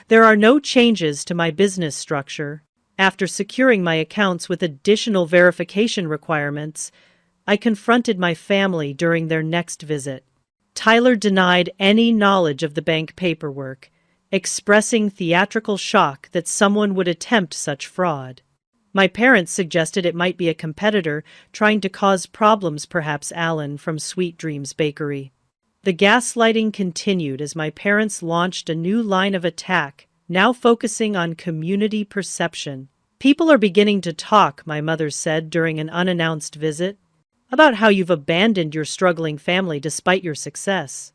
"There are no changes to my business structure." After securing my accounts with additional verification requirements, I confronted my family during their next visit. Tyler denied any knowledge of the bank paperwork, expressing theatrical shock that someone would attempt such fraud. My parents suggested it might be a competitor trying to cause problems, perhaps Alan from Sweet Dreams Bakery. The gaslighting continued as my parents launched a new line of attack, now focusing on community perception. "People are beginning to talk," my mother said during an unannounced visit, "about how you've abandoned your struggling family despite your success."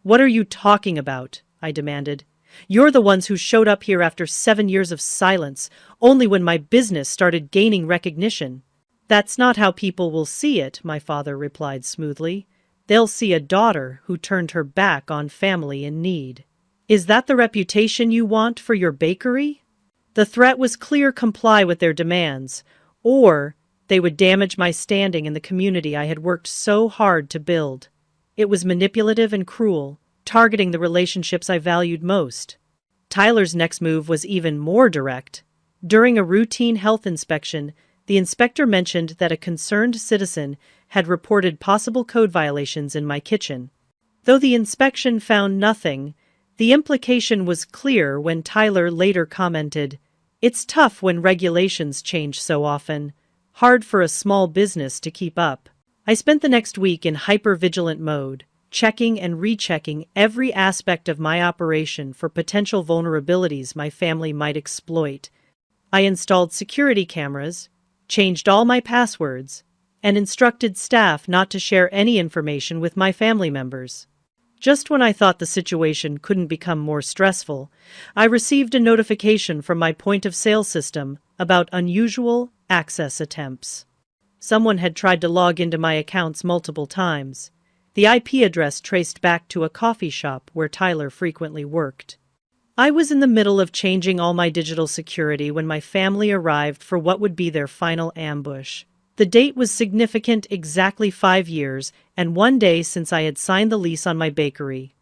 "What are you talking about?" I demanded. "You're the ones who showed up here after 7 years of silence, only when my business started gaining recognition." "That's not how people will see it," my father replied smoothly. "They'll see a daughter who turned her back on family in need." "Is that the reputation you want for your bakery?" The threat was clear: comply with their demands, or they would damage my standing in the community I had worked so hard to build. It was manipulative and cruel, targeting the relationships I valued most. Tyler's next move was even more direct. During a routine health inspection, the inspector mentioned that a concerned citizen had reported possible code violations in my kitchen. Though the inspection found nothing, the implication was clear when Tyler later commented, "It's tough when regulations change so often. Hard for a small business to keep up." I spent the next week in hyper-vigilant mode, checking and rechecking every aspect of my operation for potential vulnerabilities my family might exploit. I installed security cameras, changed all my passwords, and instructed staff not to share any information with my family members. Just when I thought the situation couldn't become more stressful, I received a notification from my point-of-sale system about unusual access attempts. Someone had tried to log into my accounts multiple times. The IP address traced back to a coffee shop where Tyler frequently worked. I was in the middle of changing all my digital security when my family arrived for what would be their final ambush. The date was significant, exactly 5 years, and 1 day since I had signed the lease on my bakery.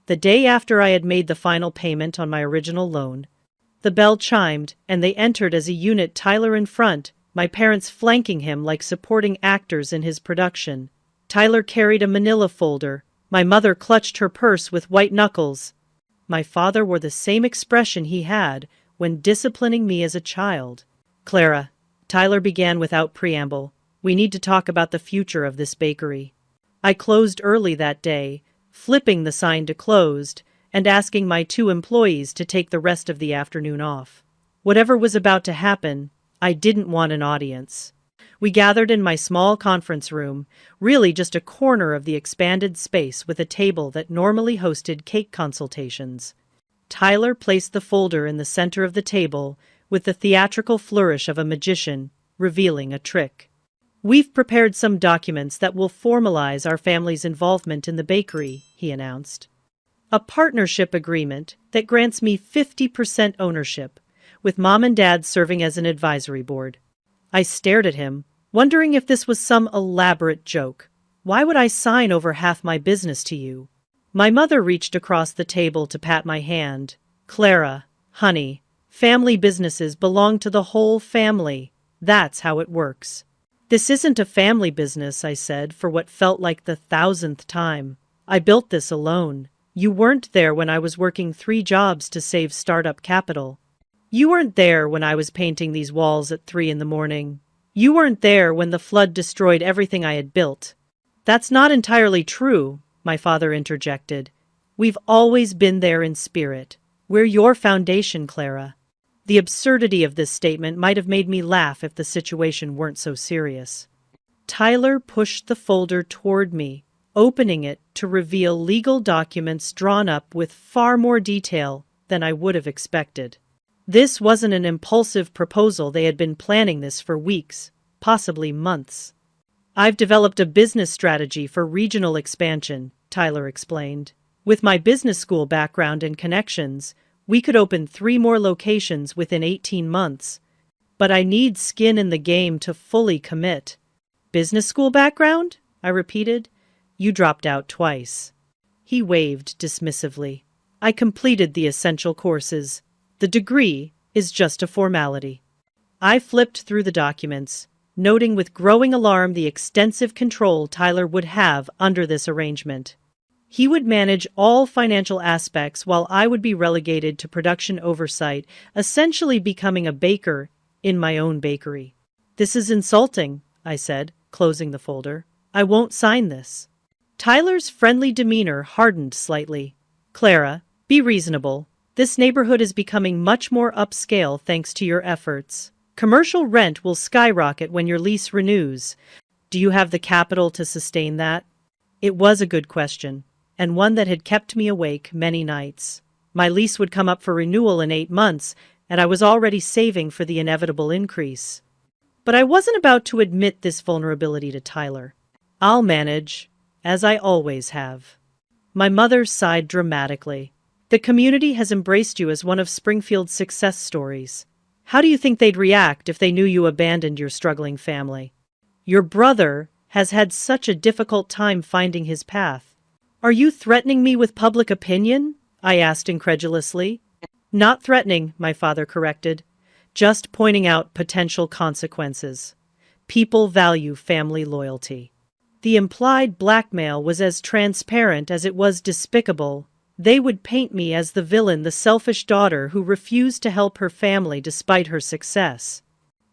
The day after I had made the final payment on my original loan. The bell chimed, and they entered as a unit, Tyler in front, my parents flanking him like supporting actors in his production. Tyler carried a manila folder. My mother clutched her purse with white knuckles. My father wore the same expression he had when disciplining me as a child. "Clara," Tyler began without preamble, "we need to talk about the future of this bakery." I closed early that day, flipping the sign to closed and asking my 2 employees to take the rest of the afternoon off. Whatever was about to happen, I didn't want an audience. We gathered in my small conference room, really just a corner of the expanded space with a table that normally hosted cake consultations. Tyler placed the folder in the center of the table with the theatrical flourish of a magician, revealing a trick. "We've prepared some documents that will formalize our family's involvement in the bakery," he announced. "A partnership agreement that grants me 50% ownership, with Mom and Dad serving as an advisory board." I stared at him, wondering if this was some elaborate joke. "Why would I sign over half my business to you?" My mother reached across the table to pat my hand. "Clara, honey, family businesses belong to the whole family. That's how it works." "This isn't a family business," I said for what felt like the 1,000th time. "I built this alone. You weren't there when I was working 3 jobs to save startup capital. You weren't there when I was painting these walls at 3 in the morning. You weren't there when the flood destroyed everything I had built." "That's not entirely true," my father interjected. "We've always been there in spirit. We're your foundation, Clara." The absurdity of this statement might have made me laugh if the situation weren't so serious. Tyler pushed the folder toward me, opening it to reveal legal documents drawn up with far more detail than I would have expected. This wasn't an impulsive proposal. They had been planning this for weeks, possibly months. "I've developed a business strategy for regional expansion," Tyler explained. "With my business school background and connections, we could open 3 more locations within 18 months. But I need skin in the game to fully commit." "Business school background?" I repeated. "You dropped out twice." He waved dismissively. "I completed the essential courses. The degree is just a formality." I flipped through the documents, noting with growing alarm the extensive control Tyler would have under this arrangement. He would manage all financial aspects while I would be relegated to production oversight, essentially becoming a baker in my own bakery. "This is insulting," I said, closing the folder. "I won't sign this." Tyler's friendly demeanor hardened slightly. "Clara, be reasonable. This neighborhood is becoming much more upscale thanks to your efforts. Commercial rent will skyrocket when your lease renews. Do you have the capital to sustain that?" It was a good question, and one that had kept me awake many nights. My lease would come up for renewal in 8 months, and I was already saving for the inevitable increase. But I wasn't about to admit this vulnerability to Tyler. "I'll manage, as I always have." My mother sighed dramatically. "The community has embraced you as one of Springfield's success stories. How do you think they'd react if they knew you abandoned your struggling family? Your brother has had such a difficult time finding his path." "Are you threatening me with public opinion?" I asked incredulously. "Not threatening," my father corrected. "Just pointing out potential consequences. People value family loyalty." The implied blackmail was as transparent as it was despicable. They would paint me as the villain, the selfish daughter who refused to help her family despite her success.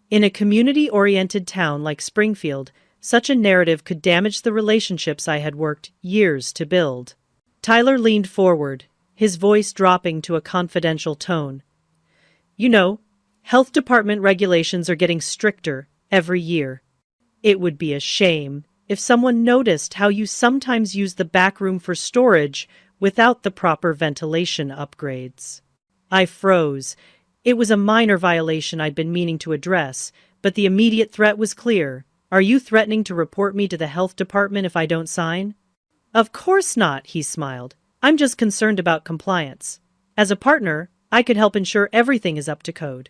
In a community-oriented town like Springfield, such a narrative could damage the relationships I had worked years to build. Tyler leaned forward, his voice dropping to a confidential tone. "You know, health department regulations are getting stricter, every year. It would be a shame if someone noticed how you sometimes use the back room for storage without the proper ventilation upgrades. I froze. It was a minor violation I'd been meaning to address, but the immediate threat was clear. Are you threatening to report me to the health department if I don't sign? Of course not, he smiled. I'm just concerned about compliance. As a partner, I could help ensure everything is up to code.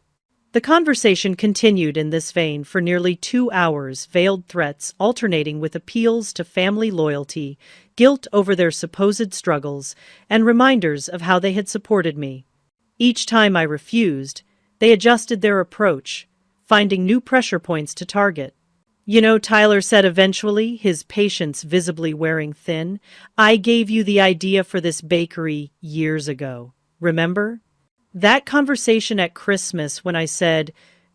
The conversation continued in this vein for nearly 2 hours, veiled threats alternating with appeals to family loyalty, guilt over their supposed struggles, and reminders of how they had supported me. Each time I refused, they adjusted their approach, finding new pressure points to target. You know, Tyler said eventually, his patience visibly wearing thin, I gave you the idea for this bakery years ago. Remember? That conversation at Christmas when I said,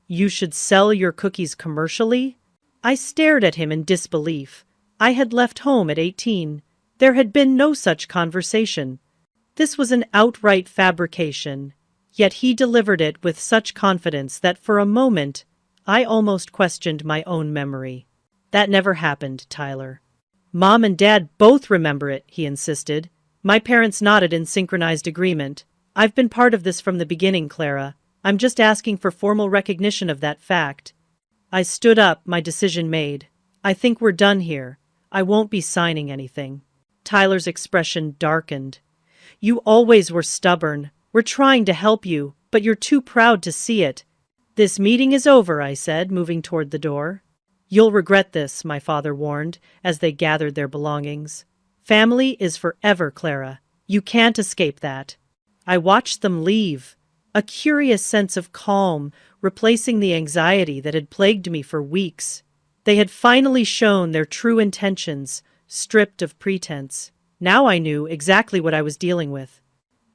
you should sell your cookies commercially? I stared at him in disbelief. I had left home at 18. There had been no such conversation. This was an outright fabrication, yet he delivered it with such confidence that for a moment, I almost questioned my own memory. That never happened, Tyler. Mom and Dad both remember it, he insisted. My parents nodded in synchronized agreement. I've been part of this from the beginning, Clara. I'm just asking for formal recognition of that fact. I stood up, my decision made. I think we're done here. I won't be signing anything. Tyler's expression darkened. You always were stubborn. We're trying to help you, but you're too proud to see it. This meeting is over, I said, moving toward the door. You'll regret this, my father warned, as they gathered their belongings. Family is forever, Clara. You can't escape that. I watched them leave, a curious sense of calm replacing the anxiety that had plagued me for weeks. They had finally shown their true intentions, stripped of pretense. Now I knew exactly what I was dealing with.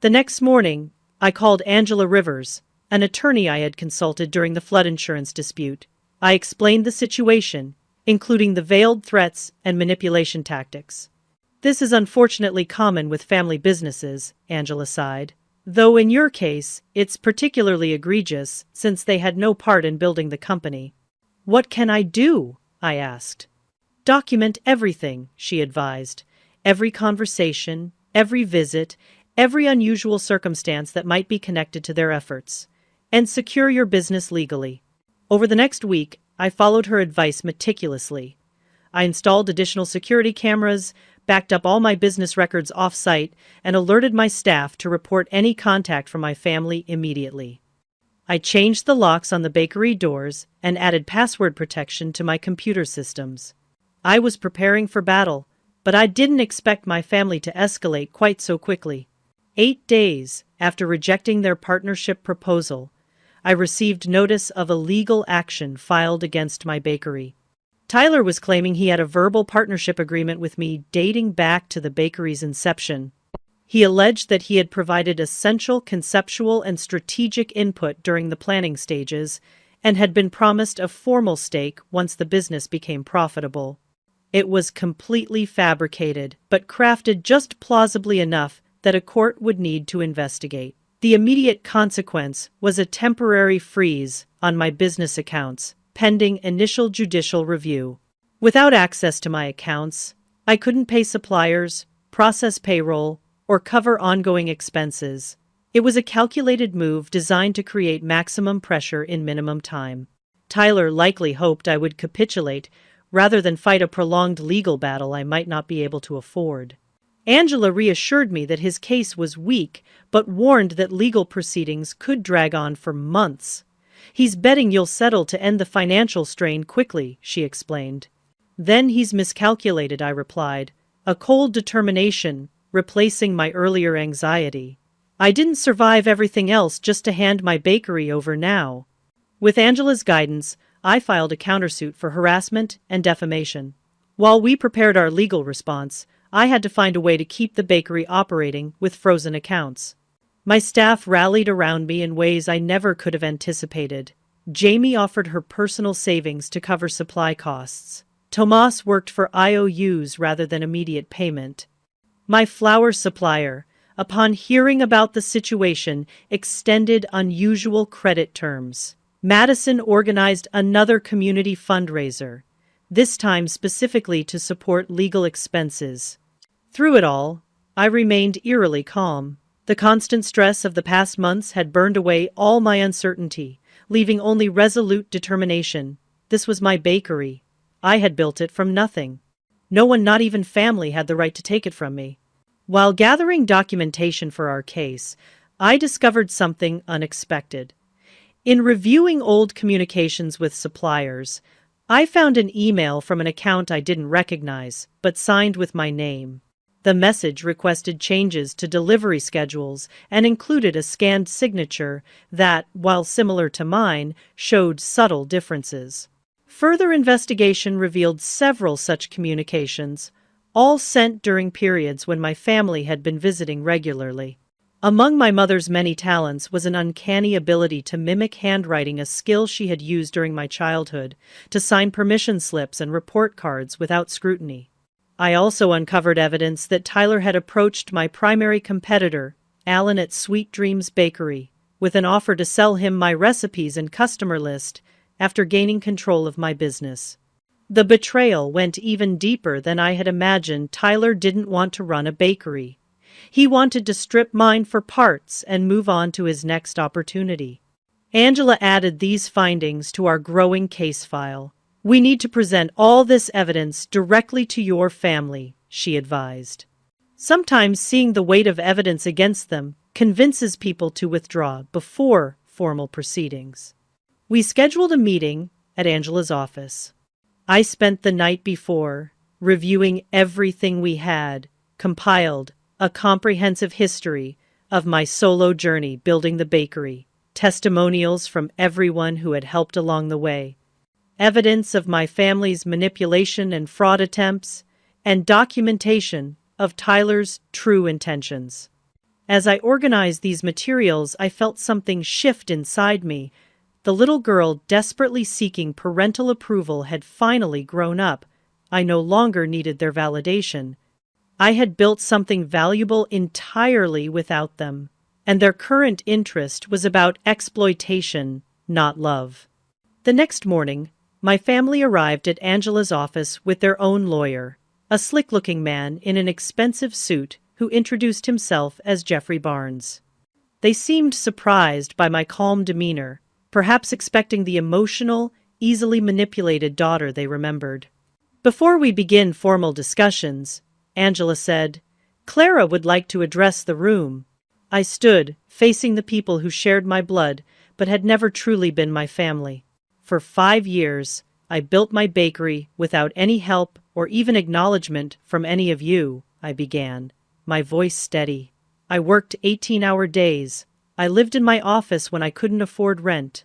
The next morning, I called Angela Rivers, an attorney I had consulted during the flood insurance dispute. I explained the situation, including the veiled threats and manipulation tactics. This is unfortunately common with family businesses, Angela sighed. Though in your case, it's particularly egregious since they had no part in building the company. What can I do? I asked. Document everything, she advised. Every conversation, every visit, every unusual circumstance that might be connected to their efforts. And secure your business legally. Over the next week, I followed her advice meticulously. I installed additional security cameras, backed up all my business records off-site, and alerted my staff to report any contact from my family immediately. I changed the locks on the bakery doors and added password protection to my computer systems. I was preparing for battle, but I didn't expect my family to escalate quite so quickly. 8 days after rejecting their partnership proposal, I received notice of a legal action filed against my bakery. Tyler was claiming he had a verbal partnership agreement with me dating back to the bakery's inception. He alleged that he had provided essential conceptual and strategic input during the planning stages and had been promised a formal stake once the business became profitable. It was completely fabricated, but crafted just plausibly enough that a court would need to investigate. The immediate consequence was a temporary freeze on my business accounts, pending initial judicial review. Without access to my accounts, I couldn't pay suppliers, process payroll, or cover ongoing expenses. It was a calculated move designed to create maximum pressure in minimum time. Tyler likely hoped I would capitulate rather than fight a prolonged legal battle I might not be able to afford. Angela reassured me that his case was weak, but warned that legal proceedings could drag on for months. He's betting you'll settle to end the financial strain quickly, she explained. Then he's miscalculated, I replied, a cold determination replacing my earlier anxiety. I didn't survive everything else just to hand my bakery over now. With Angela's guidance, I filed a countersuit for harassment and defamation. While we prepared our legal response, I had to find a way to keep the bakery operating with frozen accounts. My staff rallied around me in ways I never could have anticipated. Jamie offered her personal savings to cover supply costs. Tomas worked for IOUs rather than immediate payment. My flour supplier, upon hearing about the situation, extended unusual credit terms. Madison organized another community fundraiser, this time specifically to support legal expenses. Through it all, I remained eerily calm. The constant stress of the past months had burned away all my uncertainty, leaving only resolute determination. This was my bakery. I had built it from nothing. No one, not even family, had the right to take it from me. While gathering documentation for our case, I discovered something unexpected. In reviewing old communications with suppliers, I found an email from an account I didn't recognize, but signed with my name. The message requested changes to delivery schedules and included a scanned signature that, while similar to mine, showed subtle differences. Further investigation revealed several such communications, all sent during periods when my family had been visiting regularly. Among my mother's many talents was an uncanny ability to mimic handwriting, a skill she had used during my childhood to sign permission slips and report cards without scrutiny. I also uncovered evidence that Tyler had approached my primary competitor, Alan at Sweet Dreams Bakery, with an offer to sell him my recipes and customer list after gaining control of my business. The betrayal went even deeper than I had imagined. Tyler didn't want to run a bakery. He wanted to strip mine for parts and move on to his next opportunity. Angela added these findings to our growing case file. "We need to present all this evidence directly to your family," she advised. Sometimes seeing the weight of evidence against them convinces people to withdraw before formal proceedings. We scheduled a meeting at Angela's office. I spent the night before reviewing everything we had, compiled a comprehensive history of my solo journey building the bakery, testimonials from everyone who had helped along the way, evidence of my family's manipulation and fraud attempts, and documentation of Tyler's true intentions. As I organized these materials, I felt something shift inside me. The little girl desperately seeking parental approval had finally grown up. I no longer needed their validation. I had built something valuable entirely without them, and their current interest was about exploitation, not love. The next morning, my family arrived at Angela's office with their own lawyer, a slick-looking man in an expensive suit who introduced himself as Jeffrey Barnes. They seemed surprised by my calm demeanor, perhaps expecting the emotional, easily manipulated daughter they remembered. "Before we begin formal discussions," Angela said, "Clara would like to address the room." I stood, facing the people who shared my blood but had never truly been my family. "For 5 years, I built my bakery without any help or even acknowledgement from any of you," I began, my voice steady. "I worked 18-hour days. I lived in my office when I couldn't afford rent.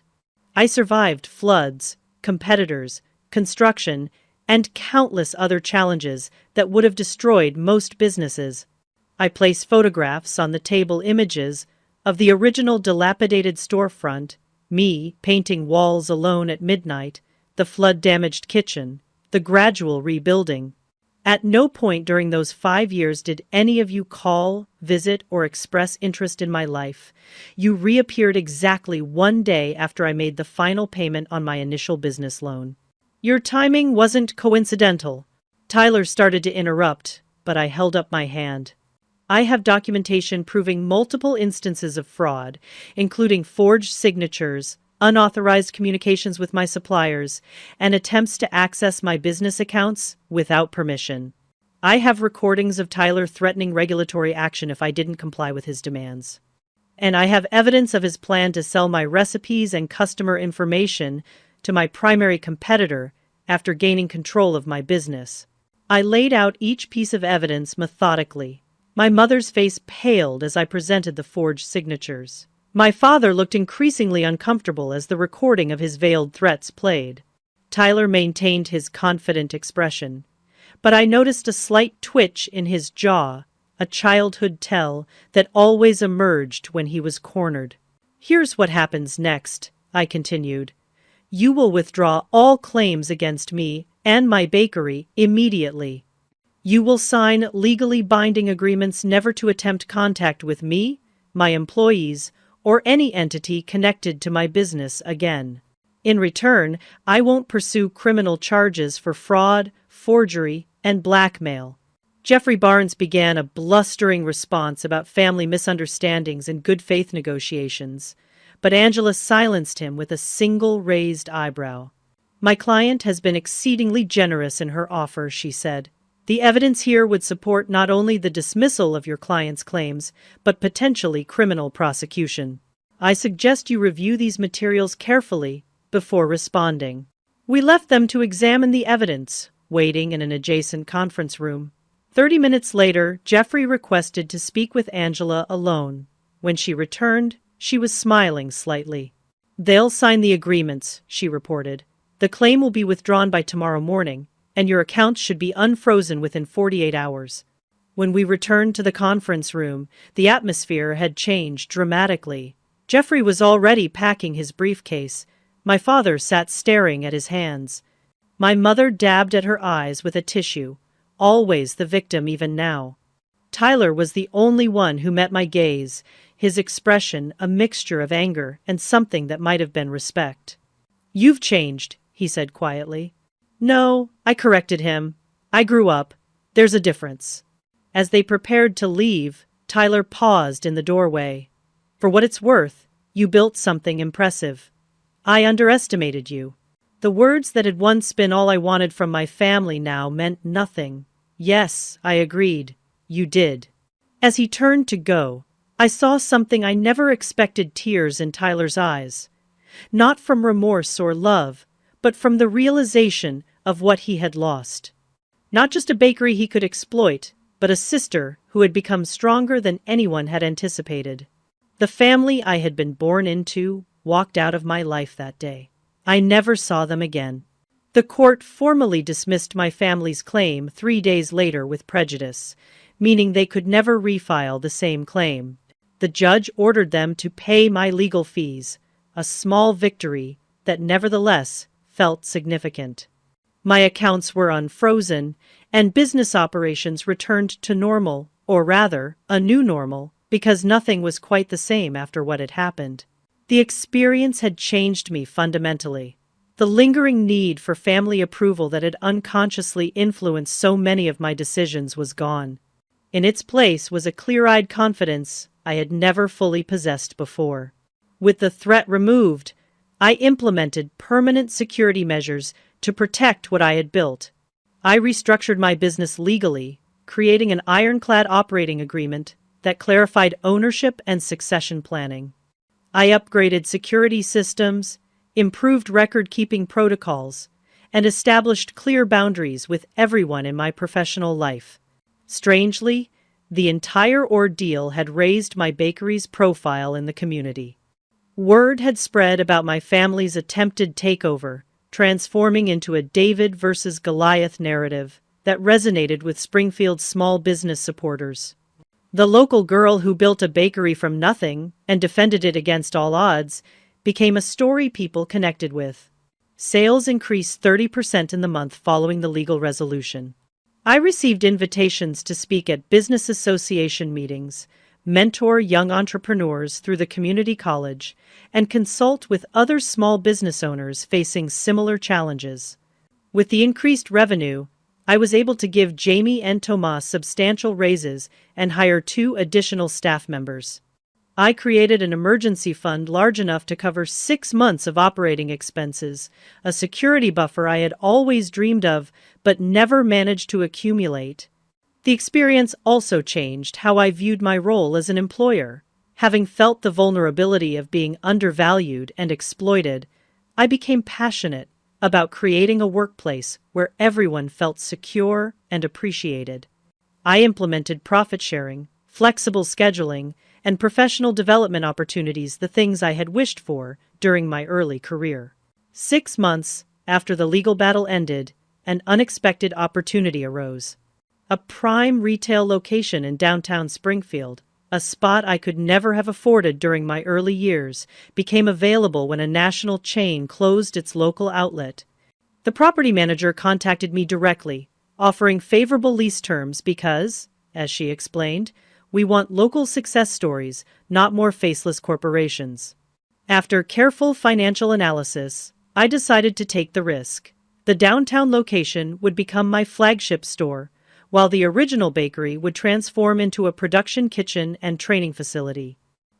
I survived floods, competitors, construction, and countless other challenges that would have destroyed most businesses. I place photographs on the table, images of the original dilapidated storefront, me painting walls alone at midnight, the flood-damaged kitchen, the gradual rebuilding. At no point during those 5 years did any of you call, visit, or express interest in my life. You reappeared exactly 1 day after I made the final payment on my initial business loan. Your timing wasn't coincidental." Tyler started to interrupt, but I held up my hand. "I have documentation proving multiple instances of fraud, including forged signatures, unauthorized communications with my suppliers, and attempts to access my business accounts without permission. I have recordings of Tyler threatening regulatory action if I didn't comply with his demands. And I have evidence of his plan to sell my recipes and customer information to my primary competitor after gaining control of my business." I laid out each piece of evidence methodically. My mother's face paled as I presented the forged signatures. My father looked increasingly uncomfortable as the recording of his veiled threats played. Tyler maintained his confident expression, but I noticed a slight twitch in his jaw, a childhood tell that always emerged when he was cornered. "Here's what happens next," I continued. "You will withdraw all claims against me and my bakery immediately. You will sign legally binding agreements never to attempt contact with me, my employees, or any entity connected to my business again. In return, I won't pursue criminal charges for fraud, forgery, and blackmail. Jeffrey Barnes began a blustering response about family misunderstandings and good faith negotiations, but Angela silenced him with a single raised eyebrow. My client has been exceedingly generous in her offer, she said. The evidence here would support not only the dismissal of your client's claims, but potentially criminal prosecution. I suggest you review these materials carefully before responding. We left them to examine the evidence, waiting in an adjacent conference room. 30 minutes later, Jeffrey requested to speak with Angela alone. When she returned, she was smiling slightly. They'll sign the agreements, she reported. The claim will be withdrawn by tomorrow morning, and your accounts should be unfrozen within 48 hours. When we returned to the conference room, the atmosphere had changed dramatically. Jeffrey was already packing his briefcase. My father sat staring at his hands. My mother dabbed at her eyes with a tissue, always the victim even now. Tyler was the only one who met my gaze, his expression a mixture of anger and something that might have been respect. "You've changed," he said quietly. "No," I corrected him. "I grew up. There's a difference." As they prepared to leave, Tyler paused in the doorway. "For what it's worth, you built something impressive. I underestimated you." The words that had once been all I wanted from my family now meant nothing. "Yes," I agreed. "You did." As he turned to go, I saw something I never expected: tears in Tyler's eyes. Not from remorse or love, but from the realization of what he had lost. Not just a bakery he could exploit, but a sister who had become stronger than anyone had anticipated. The family I had been born into walked out of my life that day. I never saw them again. The court formally dismissed my family's claim 3 days later with prejudice, meaning they could never refile the same claim. The judge ordered them to pay my legal fees, a small victory that nevertheless felt significant. My accounts were unfrozen, and business operations returned to normal, or rather, a new normal, because nothing was quite the same after what had happened. The experience had changed me fundamentally. The lingering need for family approval that had unconsciously influenced so many of my decisions was gone. In its place was a clear-eyed confidence I had never fully possessed before. With the threat removed, I implemented permanent security measures to protect what I had built. I restructured my business legally, creating an ironclad operating agreement that clarified ownership and succession planning. I upgraded security systems, improved record-keeping protocols, and established clear boundaries with everyone in my professional life. Strangely, the entire ordeal had raised my bakery's profile in the community. Word had spread about my family's attempted takeover, transforming into a David versus Goliath narrative that resonated with Springfield's small business supporters. The local girl who built a bakery from nothing and defended it against all odds became a story people connected with. Sales increased 30% in the month following the legal resolution. I received invitations to speak at business association meetings, mentor young entrepreneurs through the community college, and consult with other small business owners facing similar challenges. With the increased revenue, I was able to give Jamie and Tomas substantial raises and hire 2 additional staff members. I created an emergency fund large enough to cover 6 months of operating expenses, a security buffer I had always dreamed of but never managed to accumulate. The experience also changed how I viewed my role as an employer. Having felt the vulnerability of being undervalued and exploited, I became passionate about creating a workplace where everyone felt secure and appreciated. I implemented profit sharing, flexible scheduling, and professional development opportunities, the things I had wished for during my early career. 6 months after the legal battle ended, an unexpected opportunity arose. A prime retail location in downtown Springfield, a spot I could never have afforded during my early years, became available when a national chain closed its local outlet. The property manager contacted me directly, offering favorable lease terms because, as she explained, we want local success stories, not more faceless corporations. After careful financial analysis, I decided to take the risk. The downtown location would become my flagship store, while the original bakery would transform into a production kitchen and training facility.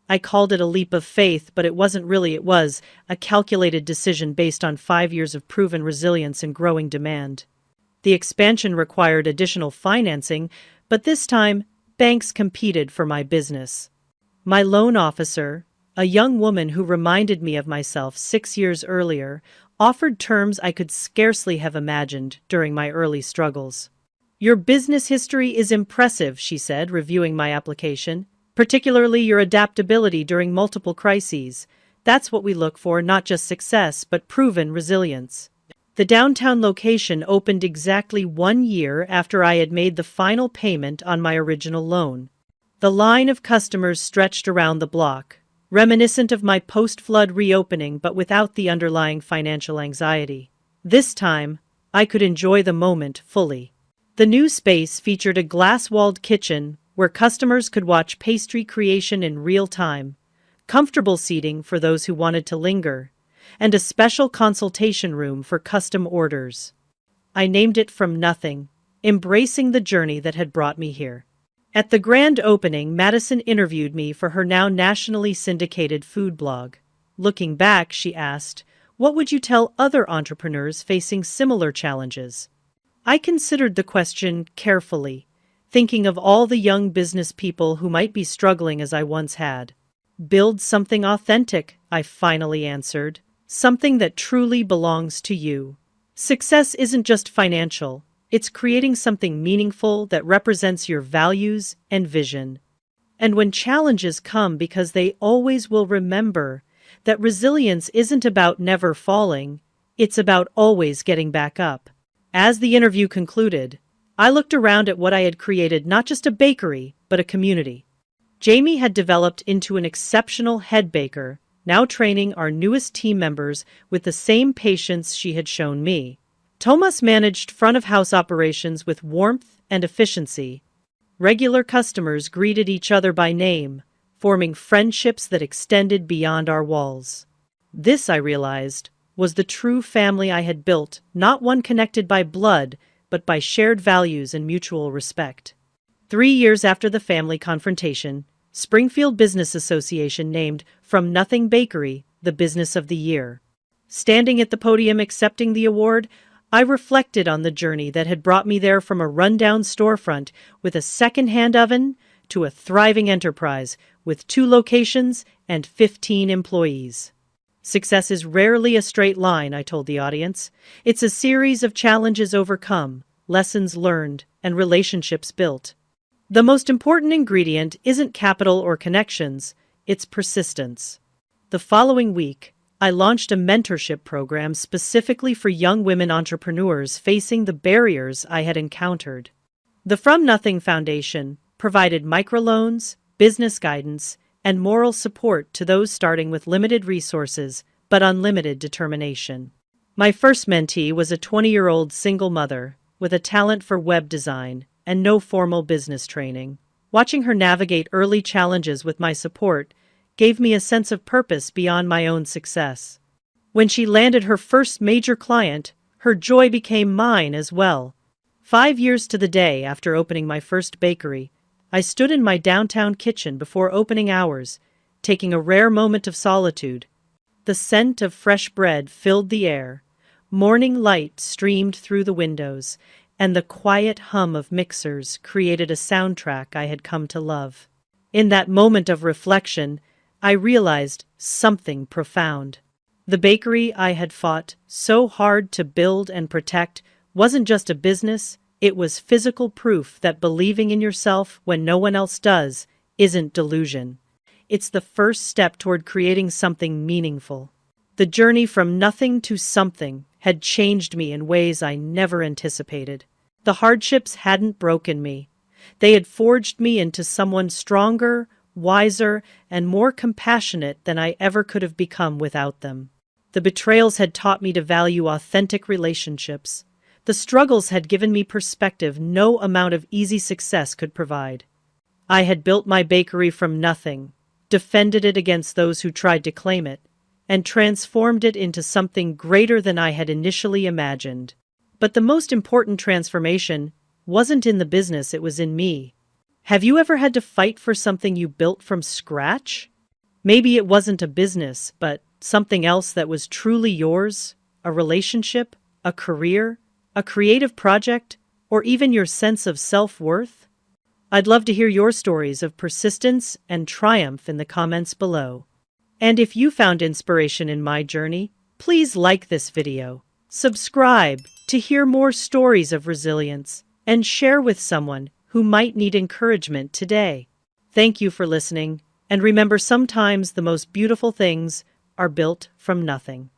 I called it a leap of faith, but it wasn't really. It was a calculated decision based on 5 years of proven resilience and growing demand. The expansion required additional financing, but this time, banks competed for my business. My loan officer, a young woman who reminded me of myself 6 years earlier, offered terms I could scarcely have imagined during my early struggles. "Your business history is impressive," she said, reviewing my application, "particularly your adaptability during multiple crises. That's what we look for, not just success, but proven resilience." The downtown location opened exactly 1 year after I had made the final payment on my original loan. The line of customers stretched around the block, reminiscent of my post-flood reopening but without the underlying financial anxiety. This time, I could enjoy the moment fully. The new space featured a glass-walled kitchen where customers could watch pastry creation in real time, comfortable seating for those who wanted to linger, and a special consultation room for custom orders. I named it From Nothing, embracing the journey that had brought me here. At the grand opening, Madison interviewed me for her now nationally syndicated food blog. Looking back, she asked, "What would you tell other entrepreneurs facing similar challenges?" I considered the question carefully, thinking of all the young business people who might be struggling as I once had. "Build something authentic," I finally answered. "Something that truly belongs to you. Success isn't just financial. It's creating something meaningful that represents your values and vision." And when challenges come, because they always will, remember that resilience isn't about never falling, it's about always getting back up. As the interview concluded, I looked around at what I had created, not just a bakery, but a community. Jamie had developed into an exceptional head baker, now training our newest team members with the same patience she had shown me. Thomas managed front-of-house operations with warmth and efficiency. Regular customers greeted each other by name, forming friendships that extended beyond our walls. This, I realized, was the true family I had built, not one connected by blood, but by shared values and mutual respect. 3 years after the family confrontation, Springfield Business Association named From Nothing Bakery the Business of the Year. Standing at the podium accepting the award, I reflected on the journey that had brought me there, from a rundown storefront with a second-hand oven to a thriving enterprise with 2 locations and 15 employees. Success is rarely a straight line, I told the audience. It's a series of challenges overcome, lessons learned, and relationships built. The most important ingredient isn't capital or connections, it's persistence. The following week, I launched a mentorship program specifically for young women entrepreneurs facing the barriers I had encountered. The From Nothing Foundation provided microloans, business guidance, and moral support to those starting with limited resources but unlimited determination. My first mentee was a 20-year-old single mother with a talent for web design and no formal business training. Watching her navigate early challenges with my support gave me a sense of purpose beyond my own success. When she landed her first major client, her joy became mine as well. 5 years to the day after opening my first bakery, I stood in my downtown kitchen before opening hours, taking a rare moment of solitude. The scent of fresh bread filled the air, morning light streamed through the windows, and the quiet hum of mixers created a soundtrack I had come to love. In that moment of reflection, I realized something profound. The bakery I had fought so hard to build and protect wasn't just a business, it was physical proof that believing in yourself when no one else does isn't delusion. It's the first step toward creating something meaningful. The journey from nothing to something had changed me in ways I never anticipated. The hardships hadn't broken me. They had forged me into someone stronger, wiser, and more compassionate than I ever could have become without them. The betrayals had taught me to value authentic relationships. The struggles had given me perspective no amount of easy success could provide. I had built my bakery from nothing, defended it against those who tried to claim it, and transformed it into something greater than I had initially imagined. But the most important transformation wasn't in the business, it was in me. Have you ever had to fight for something you built from scratch? Maybe it wasn't a business, but something else that was truly yours, a relationship, a career, a creative project, or even your sense of self-worth? I'd love to hear your stories of persistence and triumph in the comments below. And if you found inspiration in my journey, please like this video, subscribe to hear more stories of resilience, and share with someone who might need encouragement today. Thank you for listening, and remember, sometimes the most beautiful things are built from nothing.